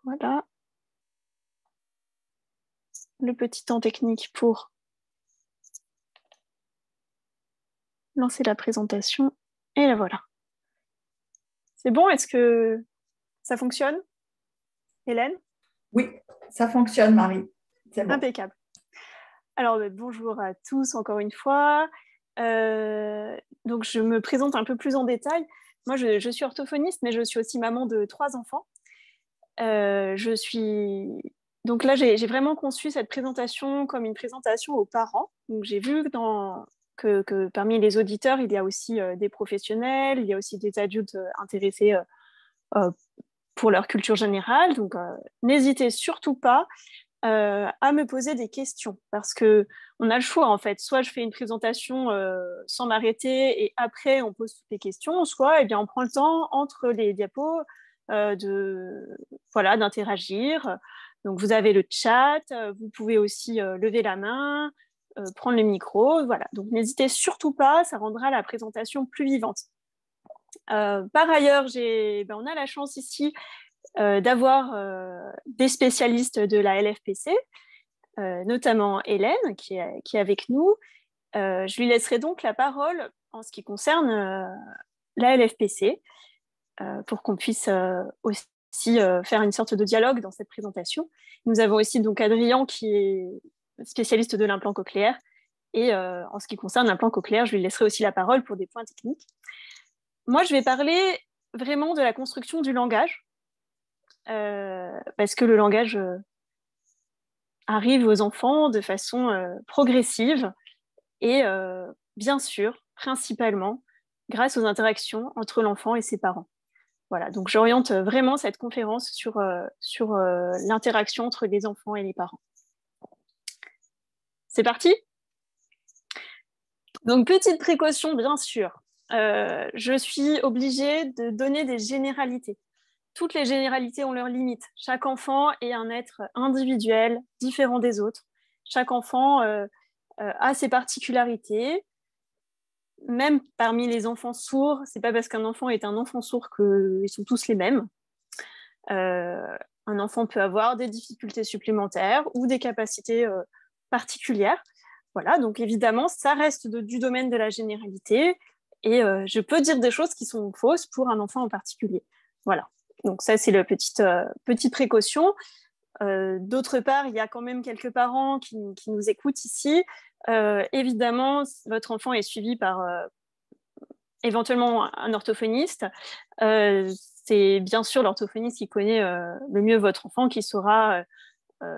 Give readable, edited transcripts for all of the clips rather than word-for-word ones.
Voilà le petit temps technique pour lancer la présentation. Et la voilà. C'est bon? Est-ce que ça fonctionne, Hélène? Oui, ça fonctionne, Marie. C'est bon. Impeccable. Alors, bonjour à tous encore une fois. Donc, je me présente un peu plus en détail. Moi, je suis orthophoniste, mais je suis aussi maman de 3 enfants. Donc là, j'ai vraiment conçu cette présentation comme une présentation aux parents. Donc, j'ai vu que parmi les auditeurs, il y a aussi des professionnels, il y a aussi des adultes intéressés pour leur culture générale. Donc, n'hésitez surtout pas à me poser des questions parce que on a le choix en fait. Soit je fais une présentation sans m'arrêter et après on pose toutes les questions, soit eh bien, on prend le temps entre les diapos d'interagir. Donc vous avez le chat, vous pouvez aussi lever la main, prendre le micro, voilà. Donc n'hésitez surtout pas, ça rendra la présentation plus vivante. Par ailleurs, on a la chance ici d'avoir des spécialistes de la LFPC, notamment Hélène qui est avec nous. Je lui laisserai donc la parole en ce qui concerne la LFPC pour qu'on puisse aussi faire une sorte de dialogue dans cette présentation. Nous avons aussi donc Adrien qui est spécialiste de l'implant cochléaire et en ce qui concerne l'implant cochléaire, je lui laisserai aussi la parole pour des points techniques. Moi, je vais parler vraiment de la construction du langage parce que le langage arrive aux enfants de façon progressive et bien sûr, principalement, grâce aux interactions entre l'enfant et ses parents. Voilà, donc j'oriente vraiment cette conférence sur l'interaction entre les enfants et les parents. C'est parti? Donc, petite précaution, bien sûr. Je suis obligée de donner des généralités. Toutes les généralités ont leurs limites. Chaque enfant est un être individuel, différent des autres. Chaque enfant a ses particularités. Même parmi les enfants sourds, c'est pas parce qu'un enfant est un enfant sourd qu'ils sont tous les mêmes. Un enfant peut avoir des difficultés supplémentaires ou des capacités particulières. Voilà, donc évidemment, ça reste du domaine de la généralité et je peux dire des choses qui sont fausses pour un enfant en particulier. Voilà, donc ça, c'est la petite précaution. D'autre part, il y a quand même quelques parents qui nous écoutent ici. Évidemment, votre enfant est suivi par éventuellement un orthophoniste. C'est bien sûr l'orthophoniste qui connaît le mieux votre enfant, qui saura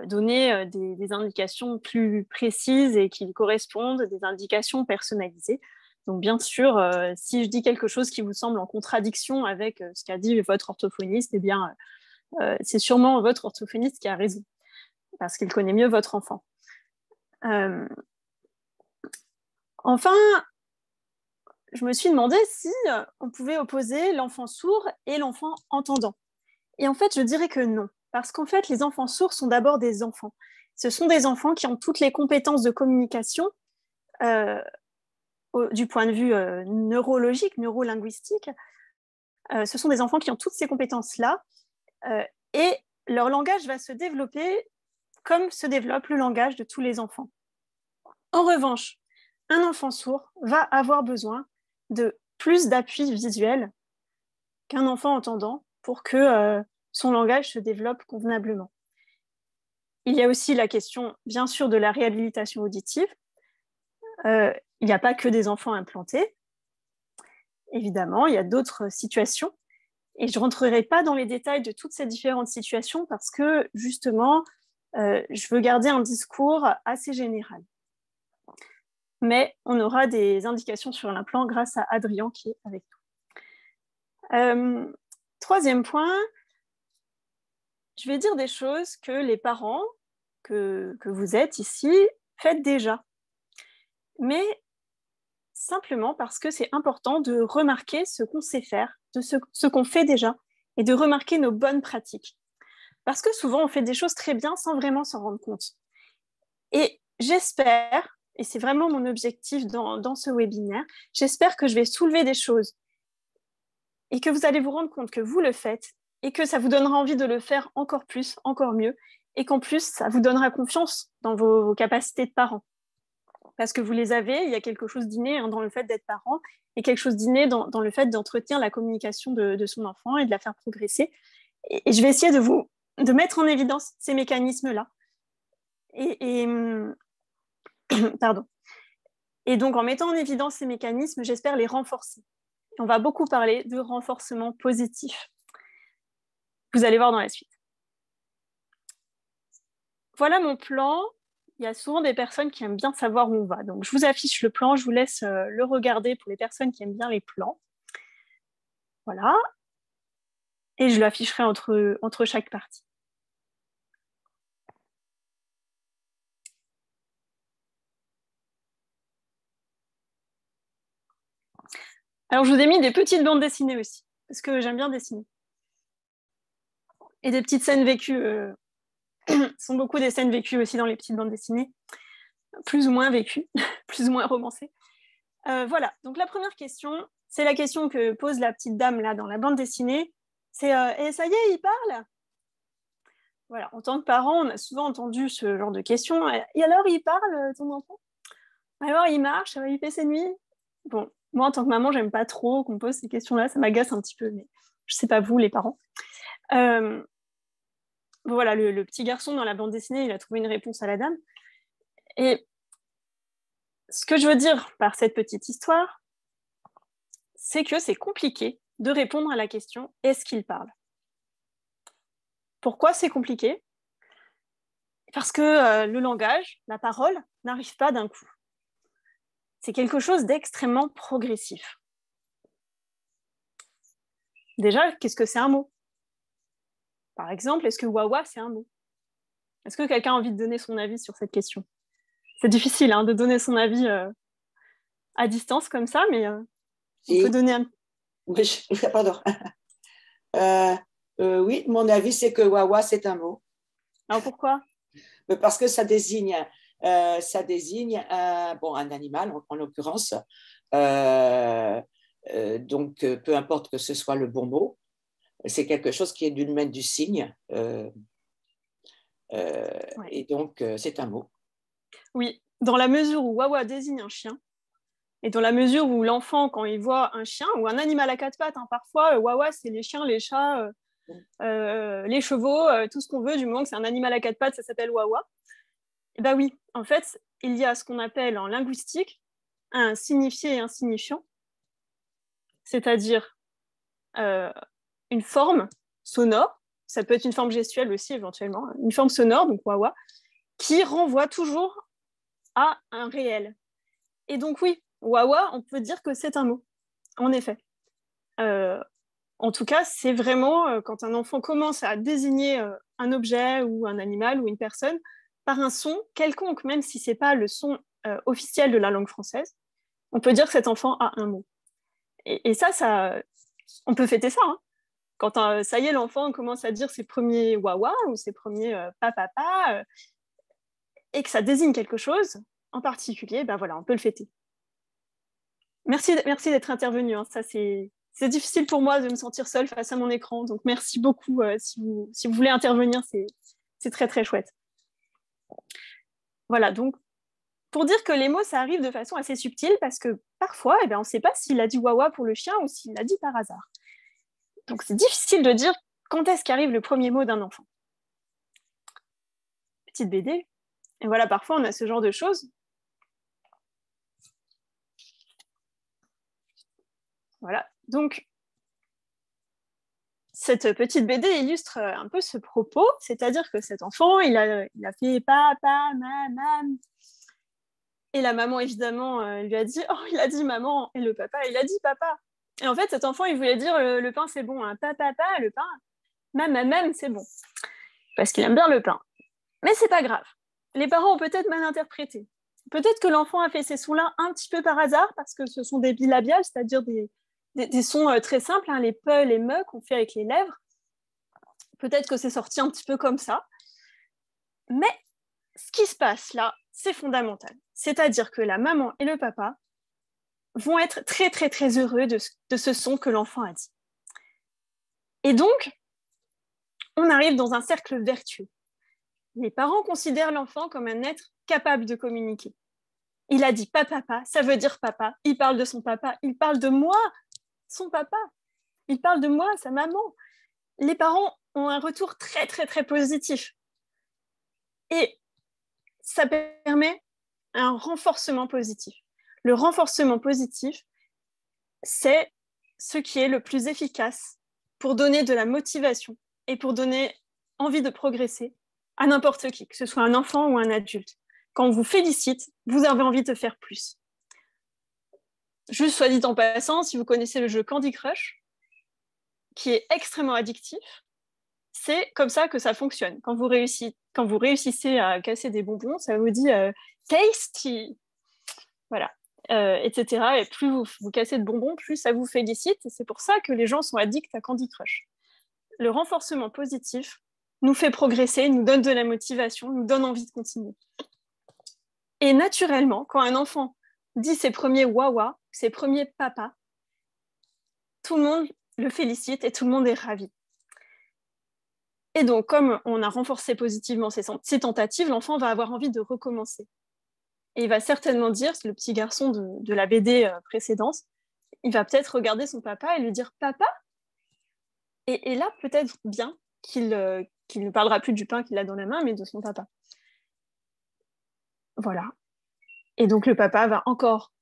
donner des indications plus précises et qui correspondent, des indications personnalisées. Donc bien sûr, si je dis quelque chose qui vous semble en contradiction avec ce qu'a dit votre orthophoniste, eh bien, c'est sûrement votre orthophoniste qui a raison, parce qu'il connaît mieux votre enfant. Enfin, je me suis demandé si on pouvait opposer l'enfant sourd et l'enfant entendant. Et en fait, je dirais que non. Parce qu'en fait, les enfants sourds sont d'abord des enfants. Ce sont des enfants qui ont toutes les compétences de communication du point de vue neurologique, neurolinguistique. Ce sont des enfants qui ont toutes ces compétences-là et leur langage va se développer comme se développe le langage de tous les enfants. En revanche, un enfant sourd va avoir besoin de plus d'appui visuel qu'un enfant entendant pour que son langage se développe convenablement. Il y a aussi la question, bien sûr, de la réhabilitation auditive. Il n'y a pas que des enfants implantés. Évidemment, il y a d'autres situations. Et je ne rentrerai pas dans les détails de toutes ces différentes situations parce que, justement, je veux garder un discours assez général. Mais on aura des indications sur l'implant grâce à Adrien qui est avec nous. Troisième point, je vais dire des choses que les parents que vous êtes ici faites déjà. Mais simplement parce que c'est important de remarquer ce qu'on sait faire, de ce qu'on fait déjà, et de remarquer nos bonnes pratiques. Parce que souvent, on fait des choses très bien sans vraiment s'en rendre compte. Et j'espère, et c'est vraiment mon objectif dans ce webinaire, j'espère que je vais soulever des choses et que vous allez vous rendre compte que vous le faites et que ça vous donnera envie de le faire encore plus, encore mieux, et qu'en plus, ça vous donnera confiance dans vos capacités de parents. Parce que vous les avez, il y a quelque chose d'inné dans le fait d'être parent, et quelque chose d'inné dans le fait d'entretenir la communication de son enfant et de la faire progresser. Et je vais essayer de mettre en évidence ces mécanismes-là. Pardon. Et donc, en mettant en évidence ces mécanismes, j'espère les renforcer. On va beaucoup parler de renforcement positif. Vous allez voir dans la suite. Voilà mon plan. Il y a souvent des personnes qui aiment bien savoir où on va. Donc, je vous affiche le plan. Je vous laisse le regarder pour les personnes qui aiment bien les plans. Voilà. Et je l'afficherai entre chaque partie. Alors, je vous ai mis des petites bandes dessinées aussi, parce que j'aime bien dessiner. Et des petites scènes vécues. Ce sont beaucoup des scènes vécues aussi dans les petites bandes dessinées, plus ou moins vécues, plus ou moins romancées. Voilà, donc la première question, c'est la question que pose la petite dame là dans la bande dessinée. C'est et ça y est, il parle? Voilà, en tant que parent, on a souvent entendu ce genre de questions. Et alors, il parle, ton enfant? Alors, il marche, il fait ses nuits? Bon, moi, en tant que maman, j'aime pas trop qu'on pose ces questions-là, ça m'agace un petit peu, mais je sais pas vous, les parents. Voilà, le petit garçon dans la bande dessinée, il a trouvé une réponse à la dame. Et ce que je veux dire par cette petite histoire, c'est que c'est compliqué de répondre à la question « est-ce qu'il parle ?» Pourquoi c'est compliqué? Parce que le langage, la parole, n'arrive pas d'un coup. C'est quelque chose d'extrêmement progressif. Déjà, qu'est-ce que c'est un mot? Par exemple, est-ce que wawa, c'est un mot? Est-ce que quelqu'un a envie de donner son avis sur cette question? C'est difficile de donner son avis à distance comme ça, mais on peut donner un... Pardon. Oui, mon avis, c'est que wawa, c'est un mot. Alors pourquoi? Parce que ça désigne un animal, en l'occurrence. Donc, peu importe que ce soit le bon mot, c'est quelque chose qui est du domaine du signe. Ouais. Et donc, c'est un mot. Oui, dans la mesure où wawa désigne un chien, et dans la mesure où l'enfant, quand il voit un chien ou un animal à quatre pattes, parfois, wawa, c'est les chiens, les chats, les chevaux, tout ce qu'on veut, du moment que c'est un animal à quatre pattes, ça s'appelle wawa. Et bien oui, en fait, il y a ce qu'on appelle en linguistique un signifié et un signifiant, c'est-à-dire une forme sonore, ça peut être une forme gestuelle aussi éventuellement, une forme sonore, donc wawa, qui renvoie toujours à un réel. Et donc oui, wawa, on peut dire que c'est un mot, en effet. En tout cas, c'est vraiment quand un enfant commence à désigner un objet ou un animal ou une personne par un son quelconque, même si ce n'est pas le son officiel de la langue française, on peut dire que cet enfant a un mot. Et ça, on peut fêter ça. Quand ça y est, l'enfant commence à dire ses premiers wawa ou ses premiers papa, et que ça désigne quelque chose en particulier, ben voilà, on peut le fêter. Merci d'être intervenu. Ça, c'est difficile pour moi de me sentir seule face à mon écran, donc merci beaucoup. Si vous voulez intervenir, c'est très, très chouette. Voilà, donc, pour dire que les mots, ça arrive de façon assez subtile, parce que parfois, on ne sait pas s'il a dit wawa pour le chien ou s'il l'a dit par hasard. Donc, c'est difficile de dire quand est-ce qu'arrive le premier mot d'un enfant. Petite BD. Et voilà, parfois, on a ce genre de choses. Voilà, donc cette petite BD illustre un peu ce propos, c'est-à-dire que cet enfant, il a fait papa, maman, et la maman, évidemment, lui a dit « Oh, il a dit maman », et le papa, il a dit papa. Et en fait, cet enfant, il voulait dire le pain, c'est bon, papa, le pain, maman, c'est bon, parce qu'il aime bien le pain. Mais c'est pas grave, les parents ont peut-être mal interprété. Peut-être que l'enfant a fait ces sons-là un petit peu par hasard, parce que ce sont des bilabiales, c'est-à-dire des sons très simples, les pe, les me qu'on fait avec les lèvres. Peut-être que c'est sorti un petit peu comme ça. Mais ce qui se passe là, c'est fondamental. C'est-à-dire que la maman et le papa vont être très, très, très heureux de ce son que l'enfant a dit. Et donc, on arrive dans un cercle vertueux. Les parents considèrent l'enfant comme un être capable de communiquer. Il a dit papa, ça veut dire papa. Il parle de son papa, il parle de moi, son papa. Il parle de moi, sa maman. Les parents ont un retour très, très, très positif. Et ça permet un renforcement positif. Le renforcement positif, c'est ce qui est le plus efficace pour donner de la motivation et pour donner envie de progresser à n'importe qui, que ce soit un enfant ou un adulte. Quand on vous félicite, vous avez envie de faire plus. Juste soit dit en passant, si vous connaissez le jeu Candy Crush, qui est extrêmement addictif, c'est comme ça que ça fonctionne. Quand vous réussissez à casser des bonbons, ça vous dit tasty, voilà, etc. Et plus vous cassez de bonbons, plus ça vous félicite. Et c'est pour ça que les gens sont addicts à Candy Crush. Le renforcement positif nous fait progresser, nous donne de la motivation, nous donne envie de continuer. Et naturellement, quand un enfant dit ses premiers wawa, ses premiers papas, tout le monde le félicite et tout le monde est ravi. Et donc, comme on a renforcé positivement ces tentatives, l'enfant va avoir envie de recommencer. Et il va certainement dire, le petit garçon de la BD précédente, il va peut-être regarder son papa et lui dire « Papa ?» Et là, peut-être bien qu'il ne parlera plus du pain qu'il a dans la main, mais de son papa. Voilà. Et donc, le papa va encore...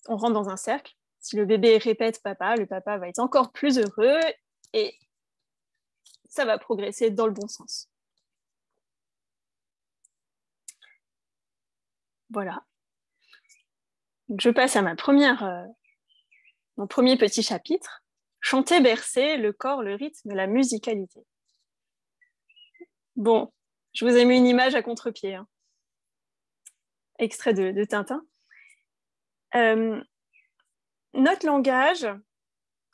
On rentre dans un cercle. Si le bébé répète « Papa », le papa va être encore plus heureux et ça va progresser dans le bon sens. Voilà. Donc, je passe à mon premier petit chapitre. Chanter, bercer, le corps, le rythme, la musicalité. Bon, je vous ai mis une image à contre-pied. Hein. Extrait de Tintin. Notre langage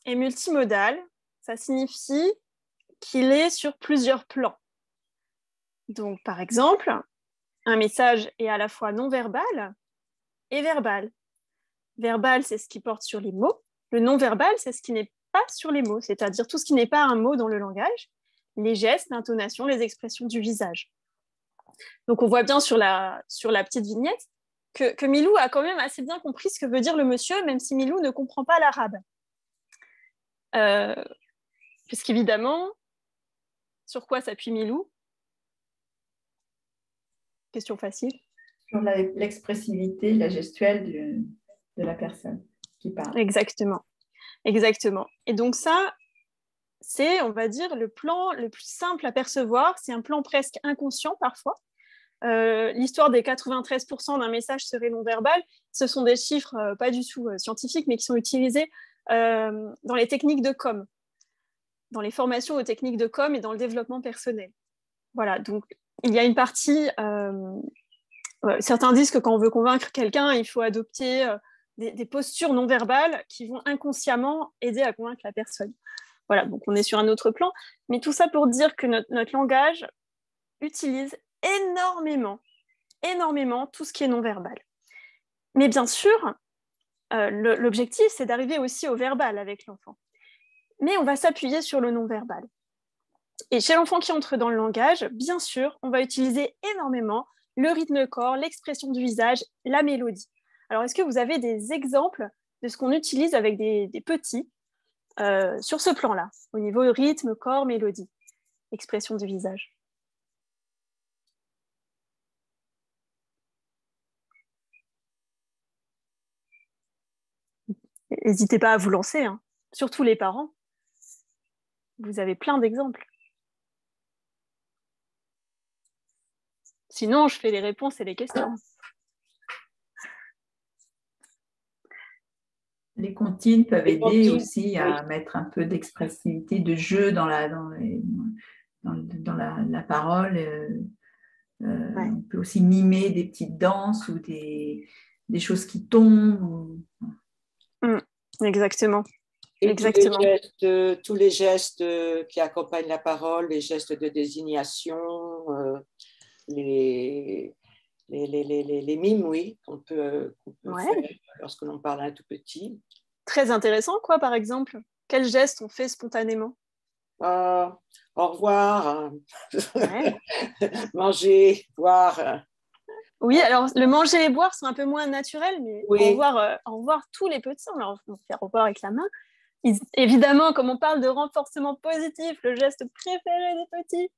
est multimodal. Ça signifie qu'il est sur plusieurs plans. Donc, par exemple, un message est à la fois non-verbal et verbal. Verbal, c'est ce qui porte sur les mots. Le non-verbal, c'est ce qui n'est pas sur les mots, c'est-à-dire tout ce qui n'est pas un mot dans le langage, les gestes, l'intonation, les expressions du visage. Donc, on voit bien sur la petite vignette que Milou a quand même assez bien compris ce que veut dire le monsieur, même si Milou ne comprend pas l'arabe. Puisqu'évidemment, sur quoi s'appuie Milou? Question facile. Sur l'expressivité, la gestuelle de la personne qui parle. Exactement. Exactement. Et donc ça, c'est, on va dire, le plan le plus simple à percevoir. C'est un plan presque inconscient parfois. L'histoire des 93% d'un message serait non-verbal, ce sont des chiffres pas du tout scientifiques, mais qui sont utilisés dans les techniques de com, dans les formations aux techniques de com et dans le développement personnel. Voilà, donc il y a une partie... certains disent que quand on veut convaincre quelqu'un, il faut adopter des postures non-verbales qui vont inconsciemment aider à convaincre la personne. Voilà, donc on est sur un autre plan. Mais tout ça pour dire que notre langage utilise énormément tout ce qui est non-verbal. Mais bien sûr, l'objectif, c'est d'arriver aussi au verbal avec l'enfant. Mais on va s'appuyer sur le non-verbal. Et chez l'enfant qui entre dans le langage, bien sûr, on va utiliser énormément le rythme de corps, l'expression du visage, la mélodie. Alors, est-ce que vous avez des exemples de ce qu'on utilise avec des petits sur ce plan-là, au niveau de rythme, corps, mélodie, expression du visage? N'hésitez pas à vous lancer, hein. Surtout les parents. Vous avez plein d'exemples. Sinon, je fais les réponses et les questions. Les comptines peuvent aider aussi à mettre un peu d'expressivité, de jeu dans la parole. On peut aussi mimer des petites danses ou des choses qui tombent. Exactement. Et Exactement. tous les gestes qui accompagnent la parole, les gestes de désignation, les mimes, oui, qu'on peut faire lorsque l'on parle à un tout petit. Très intéressant, quoi, par exemple? Quels gestes on fait spontanément? au revoir, Ouais. manger, boire. Oui, alors le manger et boire sont un peu moins naturels, mais Oui. au revoir tous les petits, on leur fait au revoir avec la main. Évidemment, comme on parle de renforcement positif, le geste préféré des petits.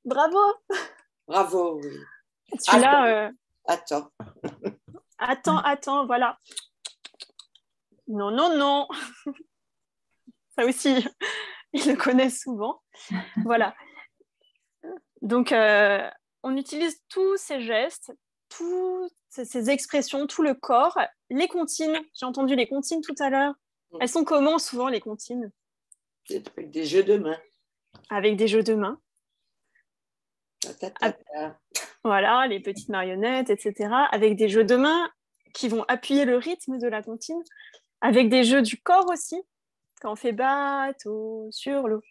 Bravo. Bravo, oui. Celui-là, Attends. attends, voilà. Non, non, non. Ça aussi, ils le connaissent souvent. Voilà. Donc, on utilise tous ces gestes, toutes ces expressions, tout le corps. Les comptines, j'ai entendu les comptines tout à l'heure. Elles sont comment souvent, les comptines? Avec des jeux de main. Avec des jeux de main. Voilà, les petites marionnettes, etc. Avec des jeux de main qui vont appuyer le rythme de la comptine. Avec des jeux du corps aussi. Quand on fait bateau sur l'eau,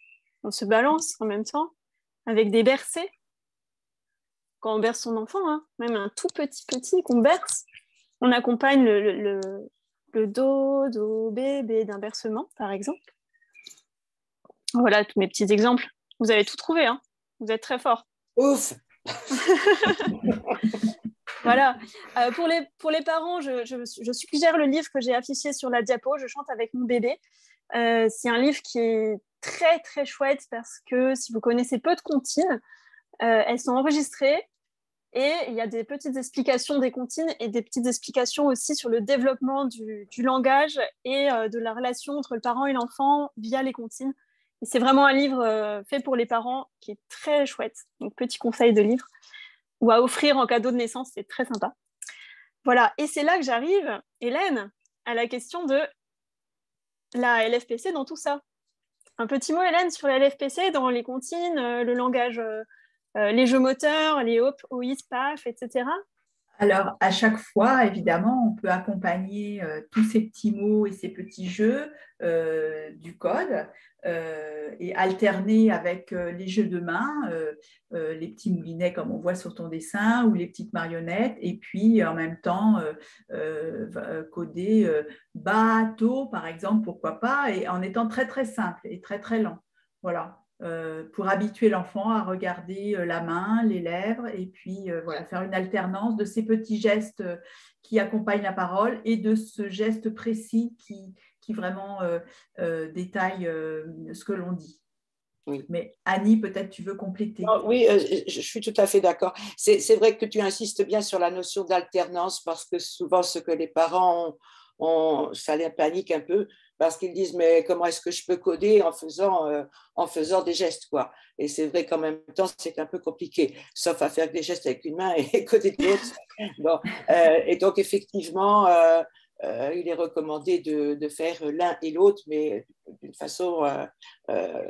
on se balance en même temps. Avec des bercers. Quand on berce son enfant, hein, même un tout petit qu'on berce, on accompagne le do, bébé d'un bercement, par exemple. Voilà tous mes petits exemples. Vous avez tout trouvé, hein. Vous êtes très forts. Ouf. Voilà. Pour les parents, je suggère le livre que j'ai affiché sur la diapo, Je chante avec mon bébé. C'est un livre qui est très, très chouette parce que si vous connaissez peu de comptines, elles sont enregistrées et il y a des petites explications des comptines et des petites explications aussi sur le développement du langage et de la relation entre le parent et l'enfant via les comptines. Et c'est vraiment un livre fait pour les parents qui est très chouette. Donc, petit conseil de livre. Ou à offrir en cadeau de naissance, c'est très sympa. Voilà, et c'est là que j'arrive, Hélène, à la question de la LFPC dans tout ça. Un petit mot, Hélène, sur la LFPC dans les comptines, le langage, les jeux moteurs, les hop, OIS, PAF, etc. Alors, à chaque fois, évidemment, on peut accompagner tous ces petits mots et ces petits jeux du code et alterner avec les jeux de main, les petits moulinets comme on voit sur ton dessin ou les petites marionnettes, et puis en même temps coder bateau, par exemple, pourquoi pas, et en étant très, très simple et très, très lent. Voilà. Pour habituer l'enfant à regarder la main, les lèvres, et puis voilà, faire une alternance de ces petits gestes qui accompagnent la parole et de ce geste précis qui vraiment détaille ce que l'on dit. Oui. Mais Annie, peut-être tu veux compléter. Oui, je suis tout à fait d'accord. C'est vrai que tu insistes bien sur la notion d'alternance parce que souvent ce que les parents ça les panique un peu parce qu'ils disent mais comment est-ce que je peux coder en faisant des gestes quoi. Et c'est vrai qu'en même temps c'est un peu compliqué, sauf à faire des gestes avec une main et coder de l'autre. Bon, et donc effectivement il est recommandé de faire l'un et l'autre, mais d'une façon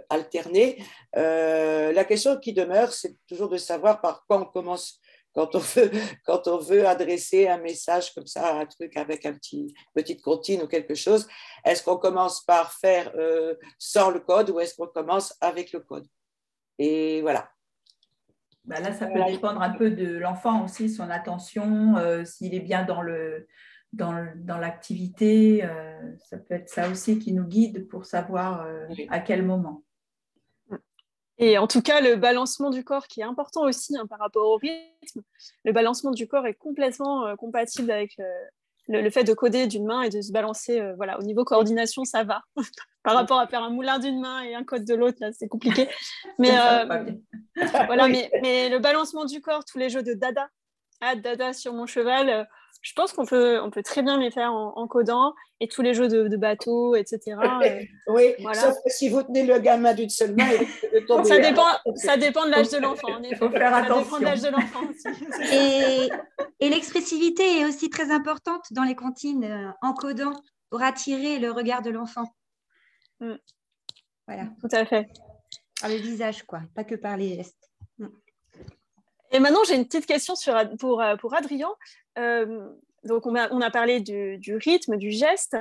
alternée. La question qui demeure, c'est toujours de savoir par quoi on commence quand on veut adresser un message comme ça, un truc avec petite comptine ou quelque chose. Est-ce qu'on commence par faire sans le code ou est-ce qu'on commence avec le code? Et voilà. Ben là, ça peut dépendre un peu de l'enfant aussi, son attention, s'il est bien dans l'activité, ça peut être ça aussi qui nous guide pour savoir à quel moment. Et en tout cas, le balancement du corps qui est important aussi hein, par rapport au rythme, le balancement du corps est complètement compatible avec le fait de coder d'une main et de se balancer. Voilà, au niveau coordination, ça va. Par rapport à faire un moulin d'une main et un code de l'autre, là, c'est compliqué. Mais, voilà, oui. mais le balancement du corps, tous les jeux de dada, dada sur mon cheval, je pense qu'on peut très bien les faire en codant et tous les jeux de bateau, etc. Oui, voilà. Sauf que si vous tenez le gamin d'une seule main, il risque de tomber. Ça dépend de l'âge de l'enfant. Il faut faire attention. Ça dépend de l'âge de l'enfant aussi. Et l'expressivité est aussi très importante dans les comptines en codant pour attirer le regard de l'enfant. Voilà. Tout à fait. Par le visage, quoi, pas que par les gestes. Et maintenant, j'ai une petite question pour Adrien. Donc, on a parlé du rythme, du geste,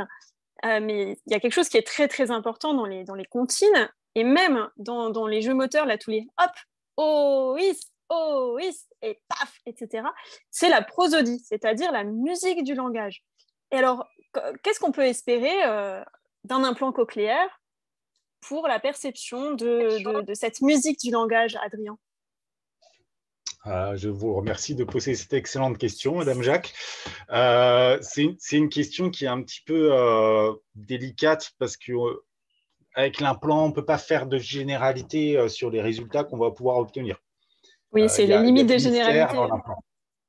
mais il y a quelque chose qui est très, très important dans les comptines et même dans les jeux moteurs, là, tous les hop, oh, is, et paf, etc. C'est la prosodie, c'est-à-dire la musique du langage. Et alors, qu'est-ce qu'on peut espérer d'un implant cochléaire pour la perception de cette musique du langage, Adrien? Je vous remercie de poser cette excellente question, Madame Jacques. C'est une question qui est un petit peu délicate parce qu'avec l'implant, on ne peut pas faire de généralité sur les résultats qu'on va pouvoir obtenir. Oui, c'est les limites des généralités.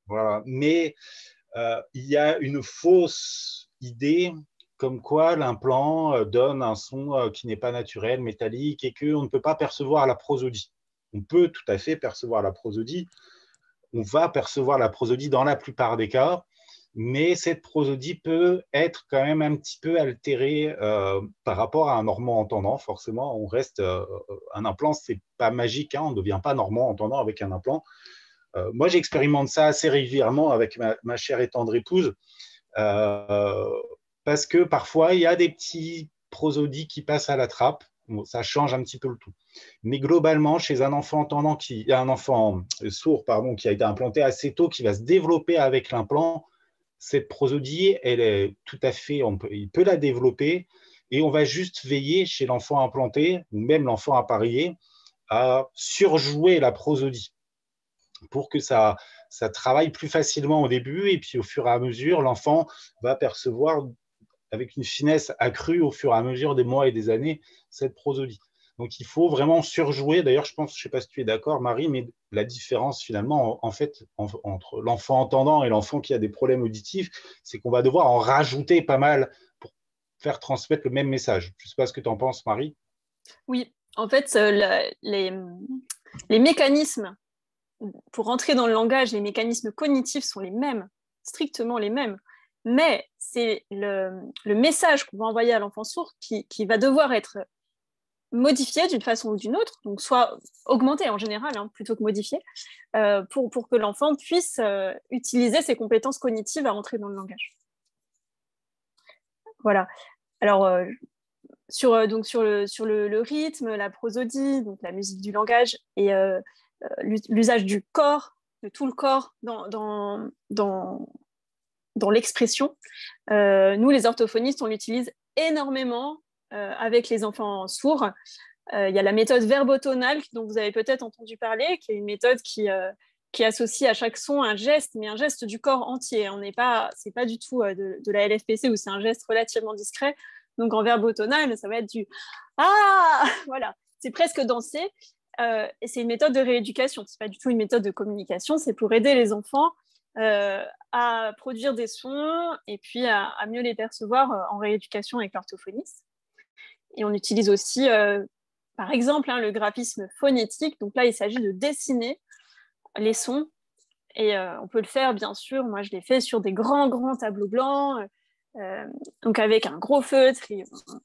Voilà. Mais il y a une fausse idée comme quoi l'implant donne un son qui n'est pas naturel, métallique, et qu'on ne peut pas percevoir la prosodie. On peut tout à fait percevoir la prosodie. On va percevoir la prosodie dans la plupart des cas, mais cette prosodie peut être quand même un petit peu altérée par rapport à un normand entendant. Forcément, on reste un implant, c'est pas magique, hein, on ne devient pas normand entendant avec un implant. Moi, j'expérimente ça assez régulièrement avec ma chère et tendre épouse, parce que parfois, il y a des petits prosodies qui passent à la trappe. Bon, ça change un petit peu le tout. Mais globalement, chez un enfant entendant un enfant sourd, qui a été implanté assez tôt, qui va se développer avec l'implant, cette prosodie, elle est tout à fait, il peut la développer, et on va juste veiller chez l'enfant implanté, ou même l'enfant appareillé, à surjouer la prosodie pour que ça travaille plus facilement au début, et puis au fur et à mesure, l'enfant va percevoir avec une finesse accrue au fur et à mesure des mois et des années cette prosodie. Donc il faut vraiment surjouer. D'ailleurs, je ne sais pas si tu es d'accord, Marie, mais la différence finalement, en fait, entre l'enfant entendant et l'enfant qui a des problèmes auditifs, c'est qu'on va devoir en rajouter pas mal pour faire transmettre le même message. Je ne sais pas ce que tu en penses, Marie. Oui, en fait, les mécanismes pour entrer dans le langage, les mécanismes cognitifs sont les mêmes, strictement les mêmes. Mais c'est le message qu'on va envoyer à l'enfant sourd qui va devoir être modifié d'une façon ou d'une autre, donc soit augmenté en général, hein, plutôt que modifié, pour que l'enfant puisse utiliser ses compétences cognitives à entrer dans le langage. Voilà. Alors, sur le rythme, la prosodie, donc la musique du langage, et l'usage du corps, de tout le corps dans l'expression. Nous, les orthophonistes, on l'utilise énormément avec les enfants sourds. Il y a la méthode verbotonale dont vous avez peut-être entendu parler, qui est une méthode qui associe à chaque son un geste, mais un geste du corps entier. C'est pas du tout de la LFPC où c'est un geste relativement discret. Donc en verbotonal, ça va être du « Ah !» Voilà, c'est presque dansé. Et c'est une méthode de rééducation. C'est pas du tout une méthode de communication. C'est pour aider les enfants à produire des sons et puis à mieux les percevoir en rééducation avec l'orthophoniste. Et on utilise aussi, par exemple, le graphisme phonétique. Donc là, il s'agit de dessiner les sons. Et on peut le faire, bien sûr. Moi, je l'ai fait sur des grands tableaux blancs. Donc avec un gros feutre.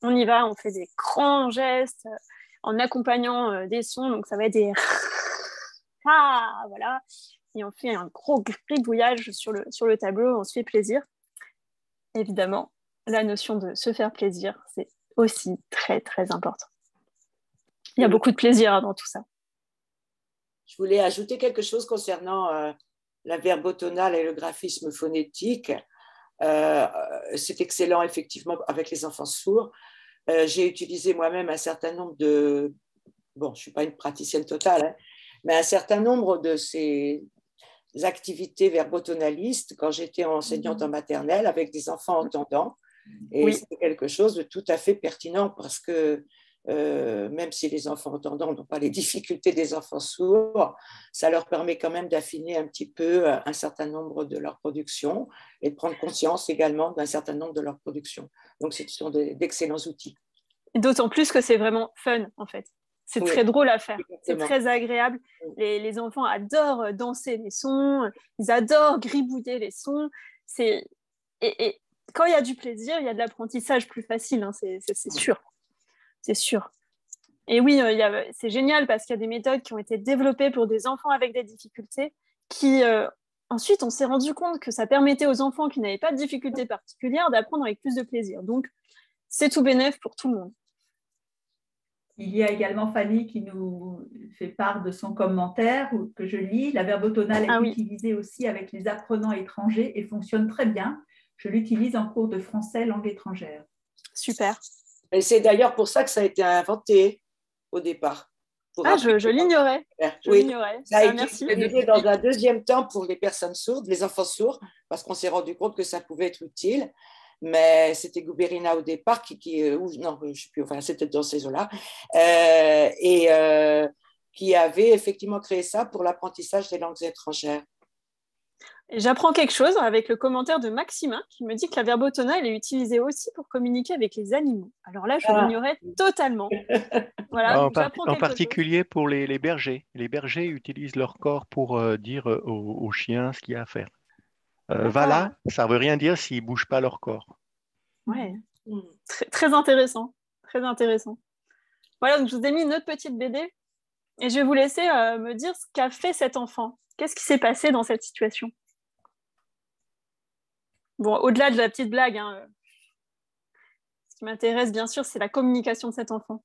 On y va, on fait des grands gestes en accompagnant des sons. Donc ça va être des... Ah, voilà. Et on fait un gros gribouillage sur le tableau, on se fait plaisir. Évidemment, la notion de se faire plaisir, c'est aussi très, très important. Il y a beaucoup de plaisir dans tout ça. Je voulais ajouter quelque chose concernant la verbotonale et le graphisme phonétique. C'est excellent, effectivement, avec les enfants sourds. J'ai utilisé moi-même un certain nombre de... Bon, je ne suis pas une praticienne totale, hein, mais un certain nombre de ces activités verbotonalistes quand j'étais enseignante en maternelle avec des enfants entendants. Et oui, c'est quelque chose de tout à fait pertinent parce que même si les enfants entendants n'ont pas les difficultés des enfants sourds, ça leur permet quand même d'affiner un petit peu un certain nombre de leurs productions et de prendre conscience également d'un certain nombre de leurs productions. Donc, ce sont d'excellents outils. D'autant plus que c'est vraiment fun, en fait. C'est oui, très drôle à faire, c'est très agréable. Les enfants adorent danser les sons, ils adorent gribouiller les sons. Et quand il y a du plaisir, il y a de l'apprentissage plus facile, hein, c'est sûr. C'est sûr. Et oui, c'est génial parce qu'il y a des méthodes qui ont été développées pour des enfants avec des difficultés qui, ensuite, on s'est rendu compte que ça permettait aux enfants qui n'avaient pas de difficultés particulières d'apprendre avec plus de plaisir. Donc, c'est tout bénef pour tout le monde. Il y a également Fanny qui nous fait part de son commentaire que je lis. La verbotonale est utilisée aussi avec les apprenants étrangers et fonctionne très bien. Je l'utilise en cours de français langue étrangère. Super. Et c'est d'ailleurs pour ça que ça a été inventé au départ. Je l'ignorais. Ça a été merci. utilisé dans un deuxième temps pour les personnes sourdes, les enfants sourds, parce qu'on s'est rendu compte que ça pouvait être utile. Mais c'était Guberina au départ non, je ne sais plus, enfin, c'était dans ces eaux-là, qui avait effectivement créé ça pour l'apprentissage des langues étrangères. Et j'apprends quelque chose avec le commentaire de Maximin qui me dit que la verbotona, elle est utilisée aussi pour communiquer avec les animaux. Alors là, je l'ignorais totalement. Voilà, en particulier pour les bergers. Les bergers utilisent leur corps pour dire aux chiens ce qu'il y a à faire. Va là, ça ne veut rien dire s'ils ne bougent pas leur corps. Ouais, très, très intéressant. Très intéressant. Voilà, donc je vous ai mis une autre petite BD et je vais vous laisser me dire ce qu'a fait cet enfant. Qu'est-ce qui s'est passé dans cette situation? Bon, au-delà de la petite blague, ce qui m'intéresse bien sûr, c'est la communication de cet enfant.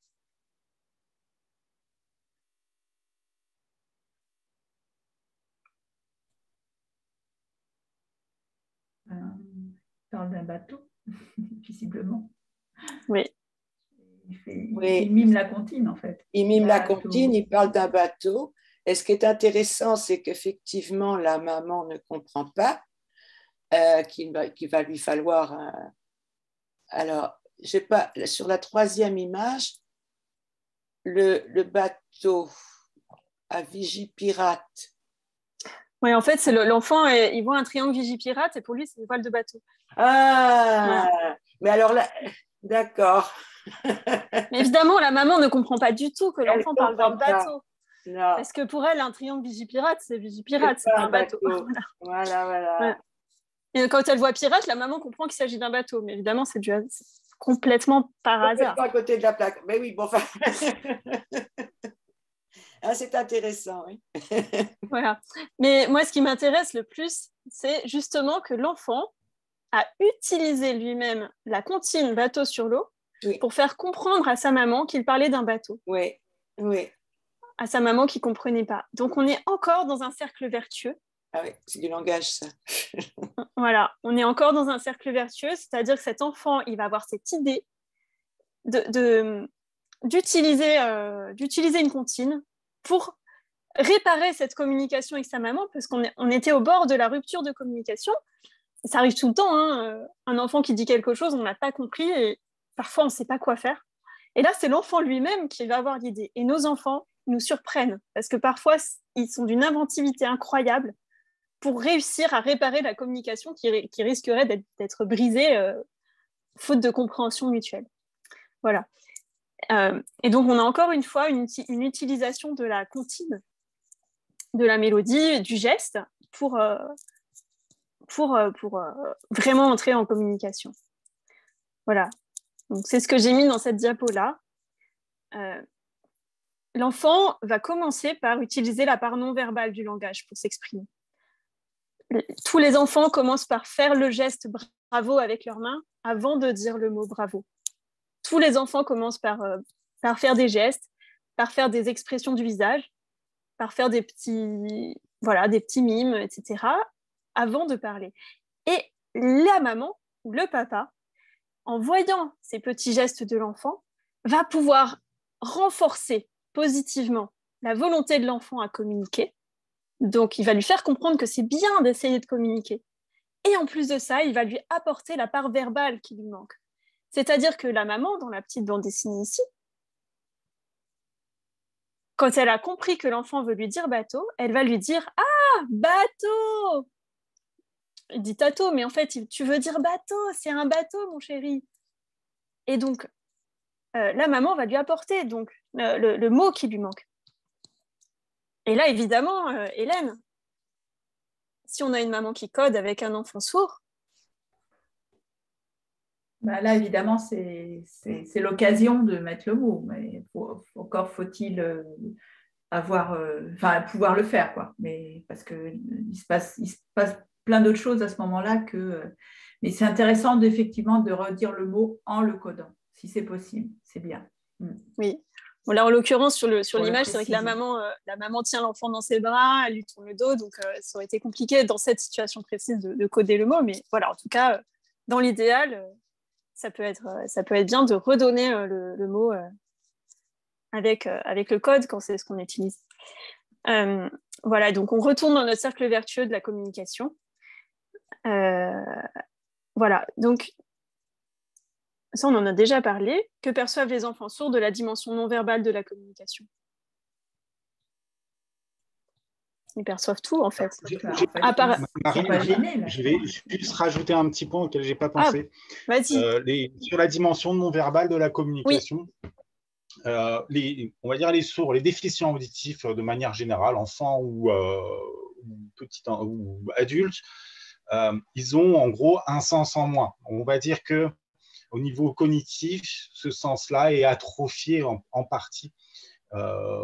Dans un bateau, visiblement. Oui. Il mime la comptine, en fait. Il mime la comptine, il parle d'un bateau. Et ce qui est intéressant, c'est qu'effectivement, la maman ne comprend pas qu'il va lui falloir... Alors, je sais pas, sur la troisième image, le bateau à Vigipirate. Oui, en fait, c'est l'enfant, il voit un triangle Vigipirate et pour lui, c'est une voile de bateau. Ah, ouais. Mais alors là, d'accord. Mais évidemment, la maman ne comprend pas du tout que l'enfant parle d'un bateau. Non. Parce que pour elle, un triangle Vigipirate, c'est Vigipirate, c'est un bateau. Voilà. Ouais. Et quand elle voit pirate, la maman comprend qu'il s'agit d'un bateau. Mais évidemment, c'est complètement par hasard. Pas à côté de la plaque. Mais oui, bon, enfin... c'est intéressant, oui. Voilà. Mais moi, ce qui m'intéresse le plus, c'est justement que l'enfant a utilisé lui-même la comptine bateau sur l'eau pour faire comprendre à sa maman qu'il parlait d'un bateau. Oui. À sa maman qui ne comprenait pas. Donc, on est encore dans un cercle vertueux. Ah oui, c'est du langage, ça. Voilà, on est encore dans un cercle vertueux, c'est-à-dire que cet enfant, il va avoir cette idée d'utiliser une comptine pour réparer cette communication avec sa maman, parce qu'on était au bord de la rupture de communication. Ça arrive tout le temps, un enfant qui dit quelque chose, on n'a pas compris, et parfois on ne sait pas quoi faire. Et là, c'est l'enfant lui-même qui va avoir l'idée. Et nos enfants nous surprennent, parce que parfois, ils sont d'une inventivité incroyable pour réussir à réparer la communication qui risquerait d'être brisée faute de compréhension mutuelle. Voilà. Et donc, on a encore une fois une utilisation de la comptine, de la mélodie, du geste pour vraiment entrer en communication. Voilà. Donc, c'est ce que j'ai mis dans cette diapo-là. L'enfant va commencer par utiliser la part non verbale du langage pour s'exprimer. Tous les enfants commencent par faire le geste bravo avec leurs mains avant de dire le mot bravo. Tous les enfants commencent par faire des gestes, par faire des expressions du visage, par faire des petits mimes, etc., avant de parler. Et la maman ou le papa, en voyant ces petits gestes de l'enfant, va pouvoir renforcer positivement la volonté de l'enfant à communiquer. Donc, il va lui faire comprendre que c'est bien d'essayer de communiquer. Et en plus de ça, il va lui apporter la part verbale qui lui manque. C'est-à-dire que la maman, dans la petite bande dessinée ici, quand elle a compris que l'enfant veut lui dire bateau, elle va lui dire « Ah, bateau !» Il dit « Tato », mais en fait, tu veux dire bateau, c'est un bateau, mon chéri. Et donc, la maman va lui apporter donc, le mot qui lui manque. Et là, évidemment, Hélène, si on a une maman qui code avec un enfant sourd... Là, évidemment, c'est l'occasion de mettre le mot, mais encore faut-il pouvoir le faire, quoi. Mais parce qu'il se passe plein d'autres choses à ce moment-là mais c'est intéressant effectivement de redire le mot en le codant, si c'est possible, c'est bien. Oui. Bon, là, en l'occurrence, sur l'image, c'est vrai que la maman tient l'enfant dans ses bras, elle lui tourne le dos, donc ça aurait été compliqué dans cette situation précise de coder le mot, mais voilà, en tout cas, dans l'idéal, ça peut être bien de redonner le mot avec le code quand c'est ce qu'on utilise. Voilà, donc on retourne dans notre cercle vertueux de la communication. Voilà, donc ça, on en a déjà parlé. Que perçoivent les enfants sourds de la dimension non verbale de la communication? Ils perçoivent tout, en fait. Je vais juste rajouter un petit point auquel je n'ai pas pensé. Vas-y. Sur la dimension non verbale de la communication, oui. On va dire les sourds, les déficients auditifs de manière générale, enfants ou adultes, ils ont en gros un sens en moins. On va dire que au niveau cognitif, ce sens-là est atrophié en partie.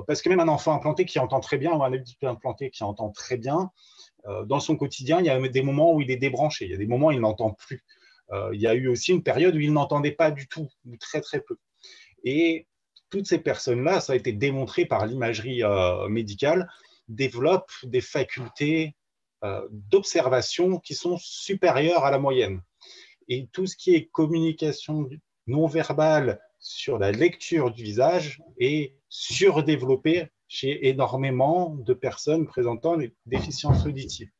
Parce que même un enfant implanté qui entend très bien ou un adulte implanté qui entend très bien, dans son quotidien, il y a des moments où il est débranché, il y a des moments où il n'entend plus. Il y a eu aussi une période où il n'entendait pas du tout, ou très très peu. Et toutes ces personnes-là, ça a été démontré par l'imagerie médicale, développent des facultés d'observation qui sont supérieures à la moyenne. Et tout ce qui est communication non verbale sur la lecture du visage est surdéveloppé chez énormément de personnes présentant des déficiences auditives.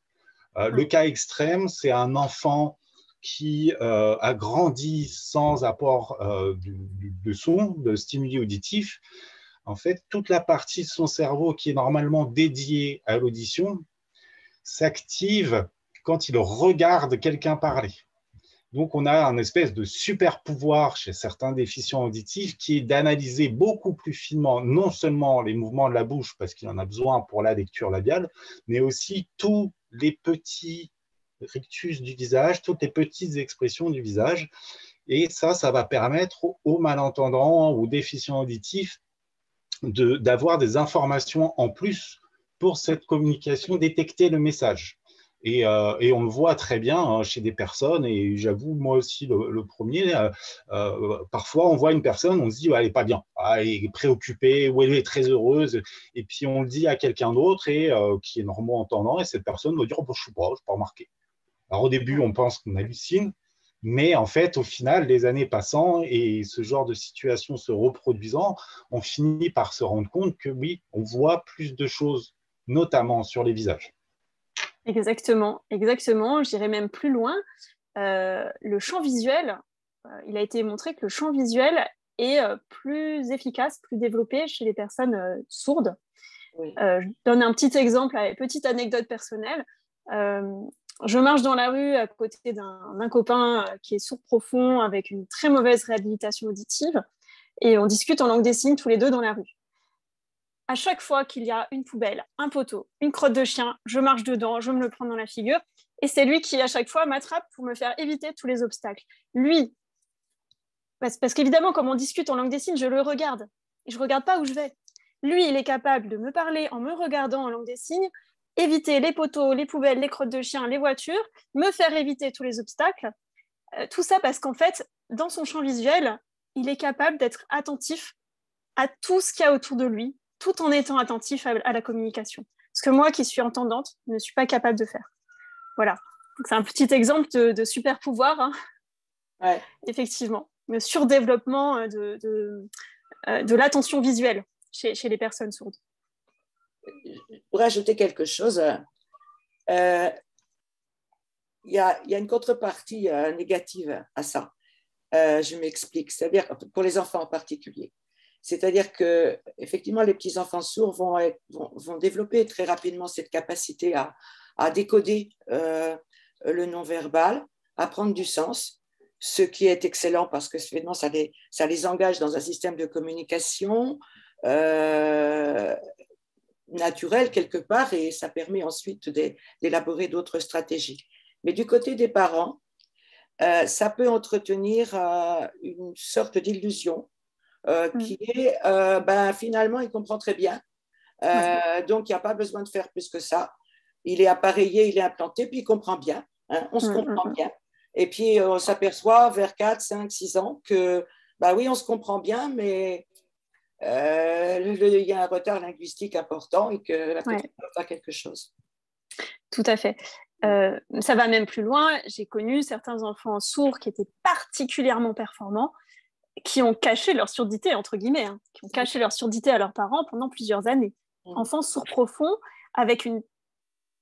Le cas extrême, c'est un enfant qui a grandi sans apport de son, de stimuli auditifs. En fait, toute la partie de son cerveau qui est normalement dédiée à l'audition s'active quand il regarde quelqu'un parler. Donc, on a un espèce de super pouvoir chez certains déficients auditifs qui est d'analyser beaucoup plus finement non seulement les mouvements de la bouche, parce qu'il en a besoin pour la lecture labiale, mais aussi tous les petits rictus du visage, toutes les petites expressions du visage. Et ça va permettre aux malentendants, aux déficients auditifs d'avoir des informations en plus pour cette communication, détecter le message. Et on le voit très bien chez des personnes, et j'avoue, moi aussi, le premier, parfois on voit une personne, on se dit, elle n'est pas bien, elle est préoccupée, ou elle est très heureuse, et puis on le dit à quelqu'un d'autre, et qui est normalement entendant, et cette personne va dire, oh, je ne sais pas remarqué. Alors au début, on pense qu'on hallucine, mais en fait, au final, les années passant et ce genre de situation se reproduisant, on finit par se rendre compte que oui, on voit plus de choses, notamment sur les visages. Exactement. Je dirais même plus loin. Le champ visuel, il a été montré que le champ visuel est plus efficace, plus développé chez les personnes sourdes. Oui. Je donne un petit exemple, une petite anecdote personnelle. Je marche dans la rue à côté d'un copain qui est sourd profond avec une très mauvaise réhabilitation auditive, et on discute en langue des signes tous les deux dans la rue. À chaque fois qu'il y a une poubelle, un poteau, une crotte de chien, je marche dedans, je me le prends dans la figure, et c'est lui qui, à chaque fois, m'attrape pour me faire éviter tous les obstacles. Lui, parce qu'évidemment, comme on discute en langue des signes, je le regarde, et je ne regarde pas où je vais. Lui, il est capable de me parler en me regardant en langue des signes, éviter les poteaux, les poubelles, les crottes de chien, les voitures, me faire éviter tous les obstacles. Tout ça parce qu'en fait, dans son champ visuel, il est capable d'être attentif à tout ce qu'il y a autour de lui, tout en étant attentif à la communication. Ce que moi, qui suis entendante, ne suis pas capable de faire. Voilà. Donc, c'est un petit exemple de super pouvoir, hein. Ouais. Effectivement. Le surdéveloppement de l'attention visuelle chez les personnes sourdes. Pour ajouter quelque chose, il y a une contrepartie négative à ça. Je m'explique, c'est-à-dire pour les enfants en particulier. C'est-à-dire que effectivement, les petits enfants sourds vont développer très rapidement cette capacité à décoder le non-verbal, à prendre du sens, ce qui est excellent parce que ça les engage dans un système de communication naturel quelque part, et ça permet ensuite d'élaborer d'autres stratégies. Mais du côté des parents, ça peut entretenir une sorte d'illusion qui est, finalement, il comprend très bien, donc il n'y a pas besoin de faire plus que ça. Il est appareillé, il est implanté, puis il comprend bien, hein, on se comprend bien. Et puis on s'aperçoit vers 4, 5, 6 ans que, oui, on se comprend bien, mais il y a un retard linguistique important et que la personne doit faire quelque chose. Tout à fait. Ça va même plus loin. J'ai connu certains enfants sourds qui étaient particulièrement performants, qui ont caché leur surdité, entre guillemets, qui ont caché leur surdité à leurs parents pendant plusieurs années. Enfants sourds profonds, avec une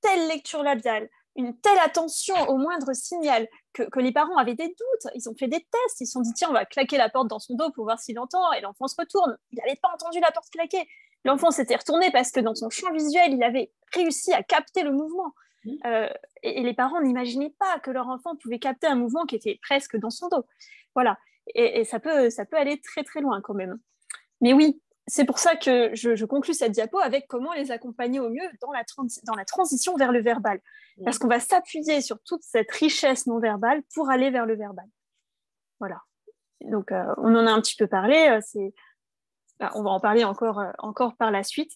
telle lecture labiale, une telle attention au moindre signal, que les parents avaient des doutes. Ils ont fait des tests, ils se sont dit, tiens, on va claquer la porte dans son dos pour voir s'il entend, et l'enfant se retourne. Il n'avait pas entendu la porte claquer. L'enfant s'était retourné parce que dans son champ visuel, il avait réussi à capter le mouvement. Et les parents n'imaginaient pas que leur enfant pouvait capter un mouvement qui était presque dans son dos. Voilà. Et ça peut aller très, très loin quand même. Mais oui, c'est pour ça que je conclus cette diapo avec comment les accompagner au mieux dans la transition vers le verbal. Parce qu'on va s'appuyer sur toute cette richesse non verbale pour aller vers le verbal. Voilà. Donc, on en a un petit peu parlé. On va en parler encore par la suite.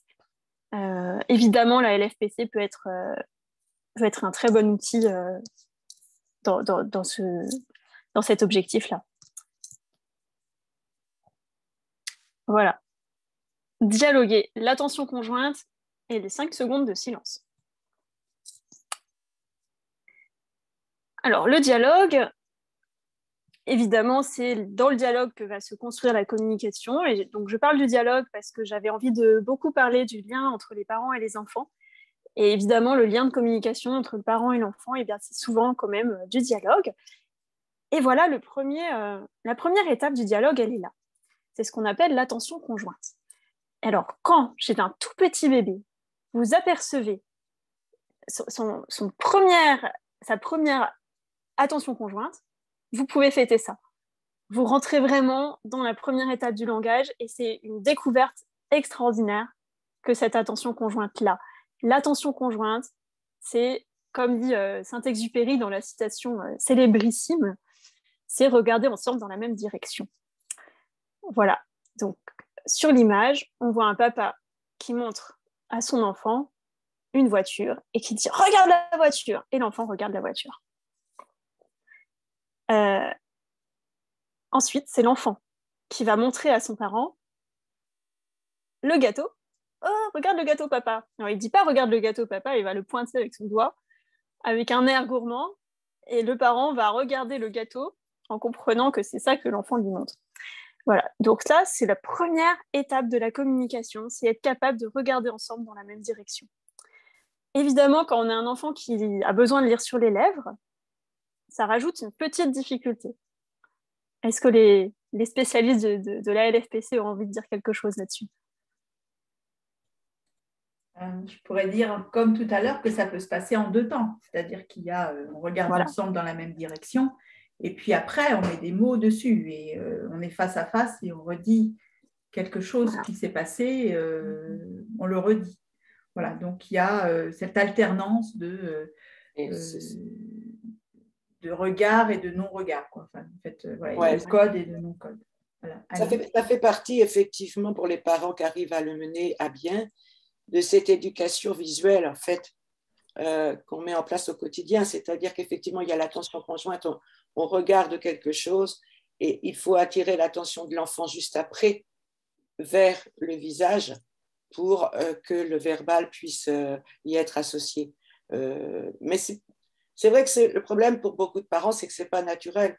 Évidemment, la LFPC peut être un très bon outil dans cet objectif-là. Voilà. Dialoguer, l'attention conjointe et les 5 secondes de silence. Alors, le dialogue, évidemment, c'est dans le dialogue que va se construire la communication. Et donc, je parle du dialogue parce que j'avais envie de beaucoup parler du lien entre les parents et les enfants. Et évidemment, le lien de communication entre le parent et l'enfant, c'est souvent quand même du dialogue. Et voilà, la première étape du dialogue, elle est là. C'est ce qu'on appelle l'attention conjointe. Alors, quand chez un tout petit bébé, vous apercevez sa première attention conjointe, vous pouvez fêter ça. Vous rentrez vraiment dans la première étape du langage et c'est une découverte extraordinaire que cette attention conjointe-là. L'attention conjointe, c'est, comme dit Saint-Exupéry dans la citation célébrissime, c'est regarder ensemble dans la même direction. Voilà. Donc, sur l'image, on voit un papa qui montre à son enfant une voiture et qui dit « Regarde la voiture !» et l'enfant regarde la voiture. Ensuite, c'est l'enfant qui va montrer à son parent le gâteau. « Oh, regarde le gâteau, papa !» Alors, il ne dit pas « Regarde le gâteau, papa !» il va le pointer avec son doigt, avec un air gourmand, et le parent va regarder le gâteau en comprenant que c'est ça que l'enfant lui montre. Voilà, donc ça, c'est la première étape de la communication, c'est être capable de regarder ensemble dans la même direction. Évidemment, quand on a un enfant qui a besoin de lire sur les lèvres, ça rajoute une petite difficulté. Est-ce que les spécialistes de la LFPC ont envie de dire quelque chose là-dessus? Je pourrais dire, comme tout à l'heure, que ça peut se passer en 2 temps. C'est-à-dire on regarde ensemble dans la même direction, et puis après, on met des mots dessus, et on est face à face, et on redit quelque chose qui s'est passé, on le redit. Voilà, donc il y a cette alternance de regard et de non-regard. Enfin, en fait, voilà, de code et de non-code. Voilà. Ça fait partie, effectivement, pour les parents qui arrivent à le mener à bien, de cette éducation visuelle, en fait, qu'on met en place au quotidien. C'est-à-dire qu'effectivement, il y a l'attention conjointe, on regarde quelque chose et il faut attirer l'attention de l'enfant juste après vers le visage pour que le verbal puisse y être associé. Mais c'est vrai que le problème pour beaucoup de parents, c'est que ce n'est pas naturel.